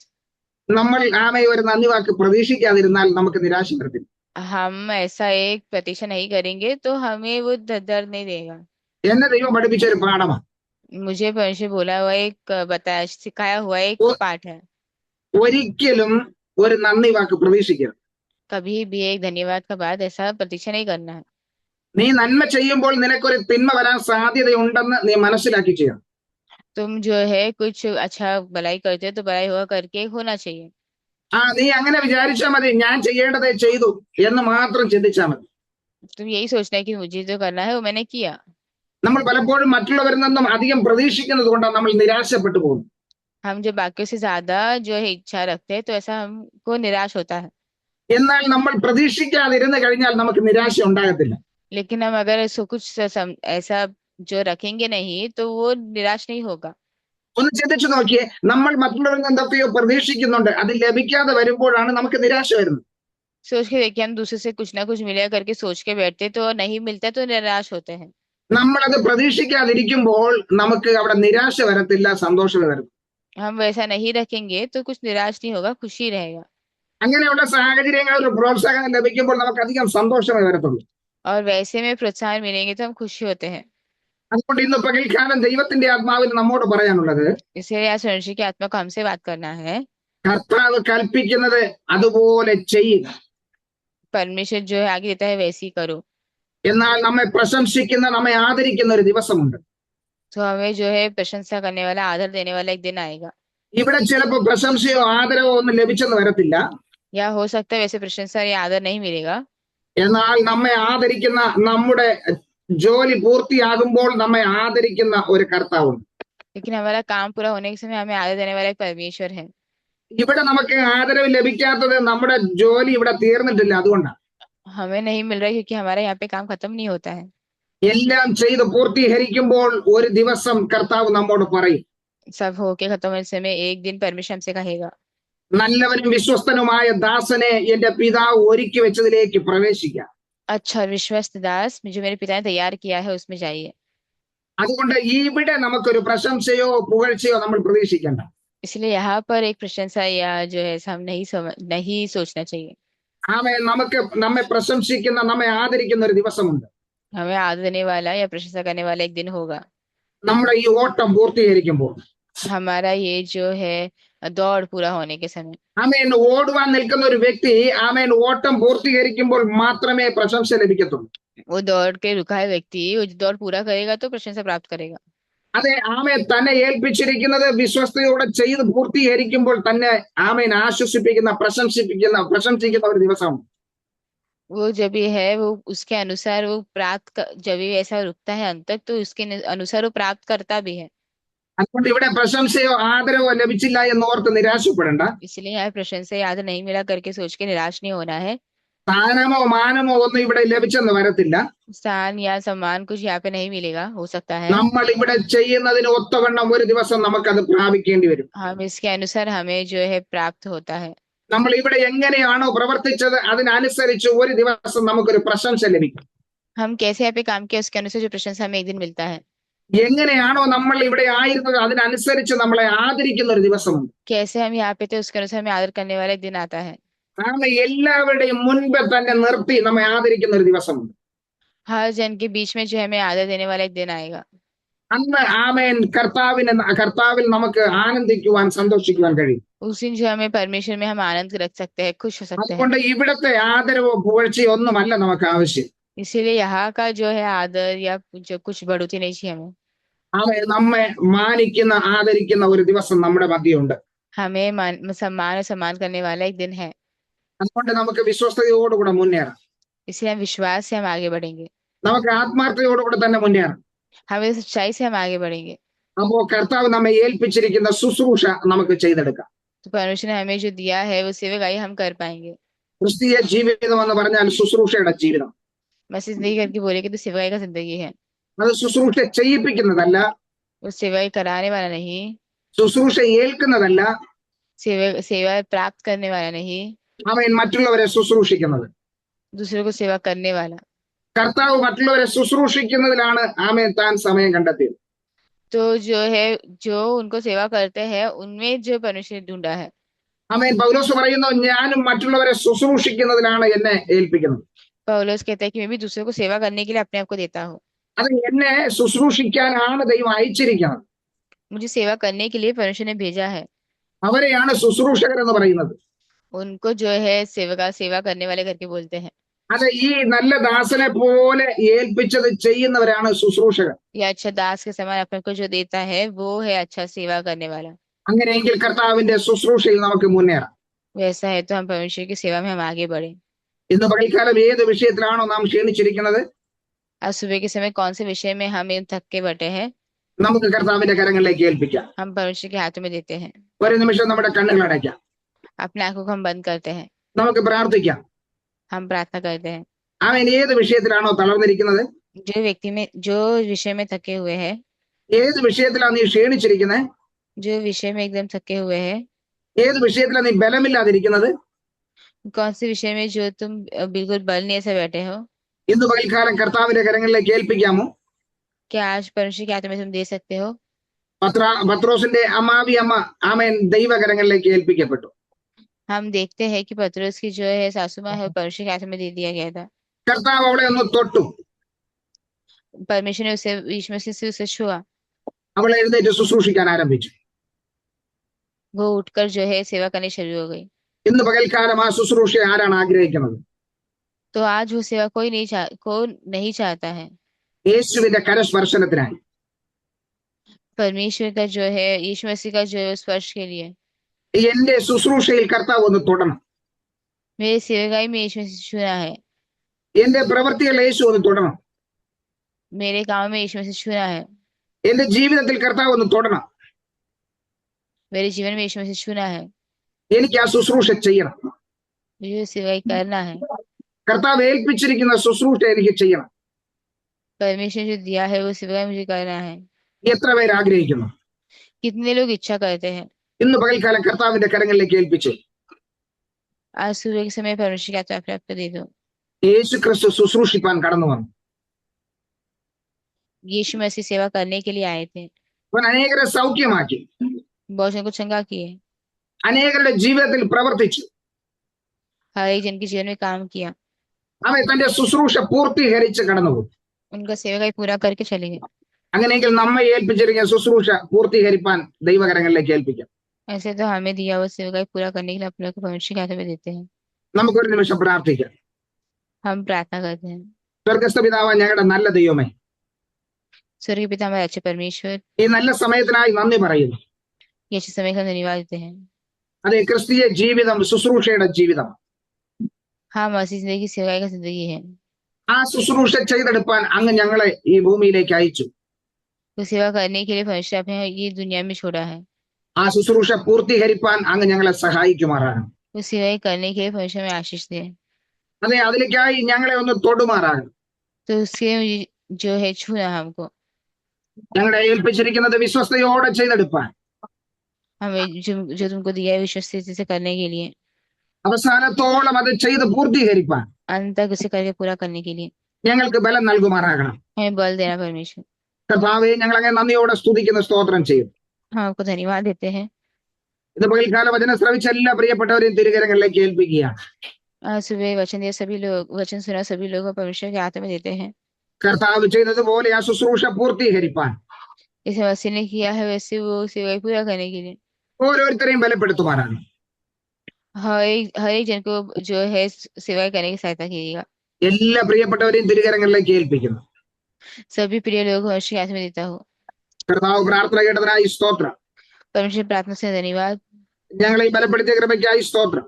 നമ്മൾ ഒരു നന്ദി വാക്ക് പ്രതീക്ഷിക്കാതിരുന്നാൽ നമുക്ക് നിരാശ വരത്തില്ല. हम ऐसा एक प्रतीक्षा नहीं करेंगे तो हमें वो दर्द नहीं देगा। എന്നെ ദൈവം പഠിപ്പിച്ച ഒരു പാഠമാണ്. मुझे परमेश्वर बोला हुआ एक बताया सिखाया हुआ एक पाठ है। ഒരിക്കലും ഒരു നന്ദി വാക്ക് പ്രതീക്ഷിക്കരുത്. कभी भी एक धन्यवाद का बात ऐसा प्रतीक्षा नहीं करना है। നീ നന്മ ചെയ്യുമ്പോൾ നിനക്കൊരു തിന്മ വരാൻ സാധ്യതയുണ്ടെന്ന് നീ മനസ്സിലാക്കി ചെയ്യണം. तुम जो है कुछ अच्छा भलाई करते हो तो भलाई हुआ करके होना चाहिए। നീ അങ്ങനെ വിചാരിച്ചാൽ മതി, ഞാൻ ചെയ്യേണ്ടത് ചെയ്തു എന്ന് മാത്രം ചിന്തിച്ചാൽ മതി. तुम यही सोचना है कि मुझे जो करना है वो मैंने किया। നമ്മൾ പലപ്പോഴും മറ്റുള്ളവരിൽ നിന്നും അധികം പ്രതീക്ഷിക്കുന്നത് കൊണ്ടാണ് നമ്മൾ നിരാശപ്പെട്ടു പോകുന്നത്. हम जो बाकियों से ज्यादा जो है इच्छा रखते हैं तो ऐसा हमको निराश होता है। എന്നാൽ നമ്മൾ പ്രതീക്ഷിക്കാതിരുന്ന് കഴിഞ്ഞാൽ നമുക്ക് നിരാശ ഉണ്ടാകത്തില്ല. लेकिन हम अगर इसको कुछ ऐसा जो रखेंगे नहीं तो वो निराश नहीं होगा। ഒന്ന് ചിന്തിച്ചു നോക്കിയേ, നമ്മൾ മറ്റുള്ളവരിൽ നിന്ന് എന്തൊക്കെയോ പ്രതീക്ഷിക്കുന്നുണ്ട്, അത് ലഭിക്കാതെ വരുമ്പോഴാണ് നമുക്ക് നിരാശ വരുന്നത്. सोच के देखिए, हम दूसरे से कुछ ना कुछ मिलेगा करके सोच के बैठते तो नहीं मिलता तो निराश होते हैं। നമ്മളത് പ്രതീക്ഷിക്കാതിരിക്കുമ്പോൾ നമുക്ക് അവിടെ നിരാശ വരത്തില്ല, സന്തോഷമേ വരും. हम वैसा नहीं रखेंगे तो कुछ निराश नहीं होगा, खुशी रहेगा। അങ്ങനെയുള്ള സാഹചര്യങ്ങളിൽ ഒരു പ്രോത്സാഹനം ലഭിക്കുമ്പോൾ നമുക്ക് അധികം സന്തോഷമേ വരത്തുള്ളൂ. और वैसे में प्रोत्साहन मिलेंगे तो हम खुशी होते हैं। അതുകൊണ്ട് ഇന്ന് പകൽക്കാലം ദൈവത്തിന്റെ ആത്മാവിൽ നമ്മോട് പറയാനുള്ളത്, इसलिए आज सर्जी की आत्मा को हमसे बात करना है। കർത്താവ് കൽപ്പിക്കുന്നത് അതുപോലെ ചെയ്യുക. परमेश्वर जो है आगे देता है वैसे ही करो। എന്നാൽ നമ്മെ പ്രശംസിക്കുന്ന, നമ്മെ ആദരിക്കുന്ന ഒരു ദിവസമുണ്ട്. तो हमें जो है प्रशंसा करने वाला, आदर देने वाला एक दिन आएगा। ഇവിടെ ചിലപ്പോൾ പ്രശംസയോ ആദരവോ ഒന്നും ലഭിച്ചെന്ന് വരത്തില്ല. या हो सकता है वैसे प्रशंसा या आदर नहीं मिलेगा। എന്നാൽ നമ്മെ ആദരിക്കുന്ന, നമ്മുടെ ജോലി പൂർത്തിയാകുമ്പോൾ നമ്മെ ആദരിക്കുന്ന ഒരു കർത്താവുണ്ട്. लेकिन हमारा काम पूरा होने के समय हमें आदर देने वाला एक परमेश्वर है। ഇവിടെ നമുക്ക് ആദരവ് ലഭിക്കാത്തത് നമ്മുടെ ജോലി ഇവിടെ തീർന്നിട്ടില്ല, അതുകൊണ്ടാണ്. हमें नहीं मिल रहा है क्योंकि हमारा यहाँ पे काम खत्म नहीं होता है। എല്ലാം ചെയ്ത് പൂർത്തീകരിക്കുമ്പോൾ ഒരു ദിവസം കർത്താവ് നമ്മോട് പറയും, सब होके खत्म होने से समय एक दिन परमेश्वर हमसे कहेगा, നല്ലവനും വിശ്വസ്തനുമായ ദാസനെ എന്റെ പിതാവ് ഒരുക്കി വെച്ചതിലേക്ക് പ്രവേശിക്കാം. अच्छा विश्वस्त दास, जो मेरे पिता ने तैयार किया है उसमें जाइए। അതുകൊണ്ട് ഇവിടെ നമുക്കൊരു പ്രശംസയോ പുകഴ്ചയോ നമ്മൾ പ്രതീക്ഷിക്കേണ്ട. इसलिए यहाँ पर एक प्रशंसा या जो है हम नहीं सोचना चाहिए। നമുക്ക് നമ്മെ പ്രശംസിക്കുന്ന, നമ്മെ ആദരിക്കുന്ന ഒരു ദിവസമുണ്ട്. हमें आदर देने वाला या प्रशंसा करने वाला एक दिन होगा। നമ്മുടെ ഈ ഓട്ടം പൂർത്തീകരിക്കുമ്പോൾ, हमारा ये जो है दौड़ पूरा होने के समय, ഓടുവാൻ നിൽക്കുന്ന ഒരു വ്യക്തി ഓട്ടം പൂർത്തീകരിക്കുമ്പോൾ മാത്രമേ പ്രശംസ ലഭിക്കത്തുള്ളൂ. वो दौड़ के रुका है व्यक्ति, वो दौड़ पूरा करेगा तो प्रशंसा प्राप्त करेगा। അതെ, തന്നെ ഏൽപ്പിച്ചിരിക്കുന്നത് വിശ്വസ്തയോടെ ചെയ്ത് പൂർത്തീകരിക്കുമ്പോൾ തന്നെ ആശ്വസിപ്പിക്കുന്ന, പ്രശംസിക്കുന്ന ഒരു ദിവസം. वो जब ये है वो उसके अनुसार वो जब ये ऐसा रुकता है अंत तक तो उसके अनुसार वो प्राप्त करता भी है। അതുകൊണ്ട് ഇവിടെ പ്രശംസയോ ആദരവോ ലഭിച്ചില്ല എന്ന് ഓർത്ത് നിരാശപ്പെടേണ്ട. इसलिए यहाँ प्रशंसा या आदर नहीं मिला करके सोच के निराश नहीं होना है। സ്ഥാനമോ മാനമോ ഒന്നും ഇവിടെ ലഭിച്ചെന്ന് വരത്തില്ല. स्थान या सम्मान कुछ यहाँ पे नहीं मिलेगा, हो सकता है। നമ്മൾ ഇവിടെ ചെയ്യുന്നതിന് ഒത്തവണ്ണം ഒരു ദിവസം നമുക്കത് പ്രാപിക്കേണ്ടി വരും. हम इसके अनुसार हमें जो है प्राप्त होता है। നമ്മൾ ഇവിടെ എങ്ങനെയാണോ പ്രവർത്തിച്ചത് അതിനനുസരിച്ച് ഒരു ദിവസം നമുക്കൊരു പ്രശംസ ലഭിക്കും. हम कैसे यहाँ पे काम किया उसके अनुसार जो प्रशंसा हमें एक दिन मिलता है। എങ്ങനെയാണോ നമ്മൾ ഇവിടെ ആയിരുന്നത് അതിനനുസരിച്ച് നമ്മളെ ആദരിക്കുന്ന ഒരു ദിവസമുണ്ട്. कैसे हम यहाँ पे थे उसके अनुसार हमें आदर करने वाला एक दिन आता है। എല്ലാവരുടെയും മുൻപ് തന്നെ നിർത്തി നമ്മെ ആദരിക്കുന്ന ഒരു ദിവസമുണ്ട്. हर जन के बीच में जो हमें आदर देने वाला एक दिन आएगा। അന്ന് കർത്താവിൽ നമുക്ക് ആനന്ദിക്കുവാൻ, സന്തോഷിക്കുവാൻ കഴിയും. उस दिन जो हमें परमेश्वर में हम आनंद रख सकते हैं, खुश हो सकते हैं। അതുകൊണ്ട് ഇവിടുത്തെ ആദരവോ പുകഴ്ചയോ ഒന്നുമല്ല നമുക്ക് ആവശ്യം. इसीलिए यहाँ का जो है आदर या जो कुछ बढ़ोतरी नहीं चाहिए हमें। നമ്മെ മാനിക്കുന്ന, ആദരിക്കുന്ന ഒരു ദിവസം നമ്മുടെ മധ്യമുണ്ട്. हमें सम्मान और सम्मान करने वाला एक दिन है। അതുകൊണ്ട് നമുക്ക് വിശ്വസ്തയോടുകൂടെ മുന്നേറാം. इसलिए हम विश्वास से हम आगे बढ़ेंगे, നമുക്ക് ആത്മാർത്ഥതയോടുകൂടെ തന്നെ മുന്നേറാം. हमें सच्चाई से हम आगे बढ़ेंगे। അപ്പോ കർത്താവ് നമ്മെ ഏൽപ്പിച്ചിരിക്കുന്ന ശുശ്രൂഷ നമുക്ക് ചെയ്തെടുക്കാം. तो परमेश्वर ने हमें जो दिया है वो सेवकाई हम कर पाएंगे। ക്രിസ്തീയ ജീവിതം എന്ന് പറഞ്ഞാൽ ശുശ്രൂഷയുടെ ജീവിതം. बस जिंदगी करके बोलेंगे तो सेवकाई का जिंदगी है। അത് ശുശ്രൂഷ ചെയ്യിപ്പിക്കുന്നതല്ല, वो सेवाई कराने वाला नहीं, ശുശ്രൂഷ ഏൽക്കുന്നതല്ല, सेवा प्राप्त करने वाला नहीं, മറ്റുള്ളവരെ ശുശ്രൂഷിക്കുന്നത്. दूसरों को सेवा करने वाला। കർത്താവ് മറ്റുള്ളവരെ ശുശ്രൂഷിക്കുന്നതിലാണ് താൻ സമയം കണ്ടെത്തിയത്. तो जो है जो उनको सेवा करते हैं उनमें जो परमेश्वर ने ढूंढा है। പൗലോസ് പറയുന്നു, ഞാനും മറ്റുള്ളവരെ ശുശ്രൂഷിക്കുന്നതിലാണ് എന്നെ ഏൽപ്പിക്കുന്നത്. पौलुस कहता है कि मैं भी दूसरों को सेवा करने के लिए अपने आप को देता हूँ। അത് എന്നെ ശുശ്രൂഷിക്കാനാണ് ദൈവം അയച്ചിരിക്കുന്നത്. मुझे सेवा करने के लिए परमेश्वर ने भेजा है। അവരെയാണ് ശുശ്രൂഷകർ എന്ന് പറയുന്നത്. उनको जो है सेवा करने वाले करके बोलते हैं। അത് ഈ നല്ല ദാസനെ പോലെ ഏൽപ്പിച്ചത് ചെയ്യുന്നവരാണ് ശുശ്രൂഷകർ. ये अच्छा दास के समान अपने को जो देता है वो है अच्छा सेवा करने वाला। അങ്ങനെയെങ്കിൽ കർത്താവിന്റെ ശുശ്രൂഷയിൽ നമുക്ക് മുന്നേറാം. वैसा है तो हम परमेश्वर की सेवा में हम आगे बढ़े। ഇന്ന് പകൽക്കാലം ഏത് വിഷയത്തിലാണോ നാം ക്ഷീണിച്ചിരിക്കുന്നത്, आज सुबह के समय कौन से विषय में हम इन थक के बैठे हैं, നമുക്ക് കർത്താവിന്റെ കരങ്ങളിലേക്ക് ഏൽപ്പിക്കാം. हम परमेश्वर के हाथों में देते हैं. ഒരു നിമിഷം നമ്മുടെ കണ്ണുകൾ അടയ്ക്കാം. अपने आंखों को हम बंद करते हैं, നമുക്ക് പ്രാർത്ഥിക്കാം. हम प्रार्थना करते हैं. അവൻ ഏത് വിഷയത്തിലാണോ തളർന്നിരിക്കുന്നത്, जो विषय में थके हुए हैं, ഏത് വിഷയത്തിലാണ് നീ ക്ഷീണിച്ചിരിക്കുന്നത്, जो विषय में एकदम थके हुए हैं, ഏത് വിഷയത്തിലാണ് നീ ബലമില്ലാതിരിക്കുന്നത്, कौन से विषय में जो तुम बिल्कुल बल नहीं ऐसे बैठे हो, ഇന്ന് പകൽക്കാലം കർത്താവിന്റെ കരങ്ങളിലേക്ക് ഏൽപ്പിക്കാമോ? क्या आज परमेश्वर के हाथों में तुम दे सकते हो? പത്രോസിന്റെ അമ്മാവി അമ്മ ആമേൻ ദൈവകരങ്ങളിലേക്ക് ഏൽപ്പിക്കപ്പെട്ടു. हम देखते हैं कि पतरस की जो है सासू माँ है, वो परमेश्वर के हाथों में दे दिया गया था. കർത്താവ് അവളെ ഒന്ന് തൊട്ടു. परमेश्वर ने उसे यीशु मसीह से उसे छुआ. അവൾ എഴുന്നേറ്റ് ശുശ്രൂഷിക്കാൻ आरंഭിച്ചു. वो उठकर जो है सेवा करनी शुरू हो गई. ഇന്ന് പകൽക്കാലം ആ ശുശ്രൂഷ ആരാണ് ആഗ്രഹിക്കുന്നത്? तो आज वो सेवा कोई नहीं चाहता है. യേശുവിന്റെ കരസ്പർശനത്തിനായി. परमेश्वर का जो है यीशु मसीह का जो है स्पर्श के लिए. എന്റെ ശുശ്രൂഷയിൽ കർത്താവ് ഒന്ന് തൊടണം. मेरे सेवकाई में यीशु मसीह छूना है. എന്റെ പ്രവൃത്തികൾ യേശു ഒന്ന് തൊടണം. मेरे काम में यीशु मसीह छूना है. എന്റെ ജീവിതത്തിൽ കർത്താവ് ഒന്ന് തൊടണം. मेरे जीवन में यीशु मसीह छूना है. എനിക്ക് ആ ശുശ്രൂഷ ചെയ്യണം. मुझे सेवाई करना है. കർത്താവ് ഏൽപ്പിച്ചിരിക്കുന്ന ശുശ്രൂഷ എനിക്ക് ചെയ്യണം. परमेश्वर जो दिया है वो सेवाई मुझे करना है. എത്ര പേര് ആഗ്രഹിക്കുന്നു? कितने लोग इच्छा करते हैं? ഇന്ന് പകൽക്കാലം കർത്താവിന്റെ കരങ്ങളിലേക്ക് ഏൽപ്പിച്ച് आज सुबह के समय परमेश्वर के हाथ में आपको दे दो. യേശു ക്രിസ്തു ശുശ്രൂഷിപ്പാൻ കടന്നു വന്നു. यीशु मसीह सेवा करने के लिए आए थे. അവൻ അനേകരെ സൗഖ്യമാക്കി. बहुत जन को चंगा किए. അനേകരുടെ ജീവിതത്തിൽ പ്രവർത്തിച്ചു. हर एक जन के जीवन में काम किया. അവൻ തന്റെ ശുശ്രൂഷ പൂർത്തീകരിച്ച് കടന്നുപോയി. उनका सेवा पूरा करके चले गए. അങ്ങനെയെങ്കിൽ നമ്മെ ഏൽപ്പിച്ചിരിക്കുന്ന ശുശ്രൂഷ പൂർത്തീകരിപ്പാൻ ദൈവകരങ്ങളിലേക്ക് ഏൽപ്പിക്കാം. ऐसे तो हमें दिया हुआ सेवा पूरा करने के लिए अपने को परमेश्वर के हाथों में देते हैं. നമുക്കൊരു നിമിഷം പ്രാർത്ഥിക്കാം. हम प्रार्थना करते हैं. സ്വർഗസ്ഥ പിതാവ്, ഞങ്ങളുടെ നല്ല ദൈവമേ, स्वर्गीय पिता हमारे अच्छे परमेश्वर, ഈ നല്ല സമയത്തിനായി നന്ദി പറയുന്നു. ये अच्छे समय का धन्यवाद देते हैं. അതെ, ക്രിസ്തീയ ജീവിതം ശുശ്രൂഷയുടെ ജീവിതം. हाँ, मसीह जिंदगी की सेवा का जिंदगी है. ആ ശുശ്രൂഷ ചെയ്തെടുപ്പാൻ അങ്ങ് ഞങ്ങളെ ഈ ഭൂമിയിലേക്ക് അയച്ചു. तो सेवा करने के लिए परमेश्वर आपने ये दुनिया में छोड़ा है. ആ ശുശ്രൂഷ പൂർത്തീകരിപ്പാൻ അങ്ങ് ഞങ്ങളെ സഹായിക്കുമാറാകണം. तो सेवा करने के लिए परमेश्वर में आशीष दे. അതെ, അതിലേക്കായി ഞങ്ങളെ ഒന്ന് തൊടുമാറാകണം. तो उसके जो है छूना हमको. ഞങ്ങളെ ഏൽപ്പിച്ചിരിക്കുന്നത് വിശ്വസ്തയോടെ ചെയ്തെടുപ്പാൻ, हमें जो तुमको दिया है विश्वास से करने के लिए, അവസാനത്തോളം അത് ചെയ്ത് പൂർത്തീകരിപ്പാൻ अंत तक उसे करके पूरा करने के लिए ഞങ്ങൾക്ക് ബലം നൽകുമാറാകണം. हमें बल देना परमेश्वर. കർത്താവേ, ഞങ്ങൾ അങ്ങനെ നന്ദിയോടെ സ്തുതിക്കുന്ന സ്തോത്രം ചെയ്യും. हम आपको धन्यवाद देते हैं. ഇത് പകൽക്കാല വചനം ശ്രവിച്ച എല്ലാ പ്രിയപ്പെട്ടവരെയും തിരുകരങ്ങളിലേക്ക് ഏൽപ്പിക്കുക. आज सुबह वचन दिया सभी लोग, वचन सुना सभी लोगों को परमेश्वर के हाथ में देते हैं. കർത്താവ് ചെയ്തതുപോലെ ആ ശുശ്രൂഷ പൂർത്തീകരിപ്പാൻ इसे मसीह ने किया है वैसे वो सेवा पूरा करने के लिए ഓരോരുത്തരെയും ബലപ്പെടുത്തുമാറാണ്. हर एक जन को जो है सेवा करने की सहायता कीजिएगा. എല്ലാ പ്രിയപ്പെട്ടവരെയും തിരുകരങ്ങളിലേക്ക് ഏൽപ്പിക്കുന്നു. सभी प्रिय लोगों को परमेश्वर के हाथ में देता हूँ. കർത്താവ് പ്രാർത്ഥന കേട്ടതിനായി സ്തോത്രം. परमेश्वर प्रार्थना से धन्यवाद. ഞങ്ങളെ ഈ ബലപ്പെടുത്തിയ കൃപയ്ക്കായി സ്തോത്രം.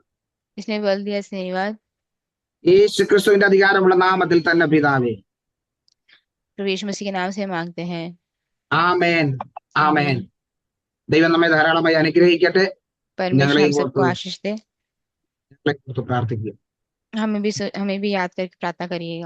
इसने बल दिया इसने धन्यवाद. യേശു ക്രിസ്തുവിന്റെ അധികാരമുള്ള നാമത്തിൽ തന്നെ പിതാവേ. प्रभु यीशु मसीह के नाम से मांगते हैं. ആമേൻ, ആമേൻ. ദൈവം നമ്മെ ധാരാളമായി അനുഗ്രഹിക്കട്ടെ. परमेश्वर हम सबको आशीष दे. പ്രാർത്ഥിക്കുക. हमें भी याद करके प्रार्थना करिएगा.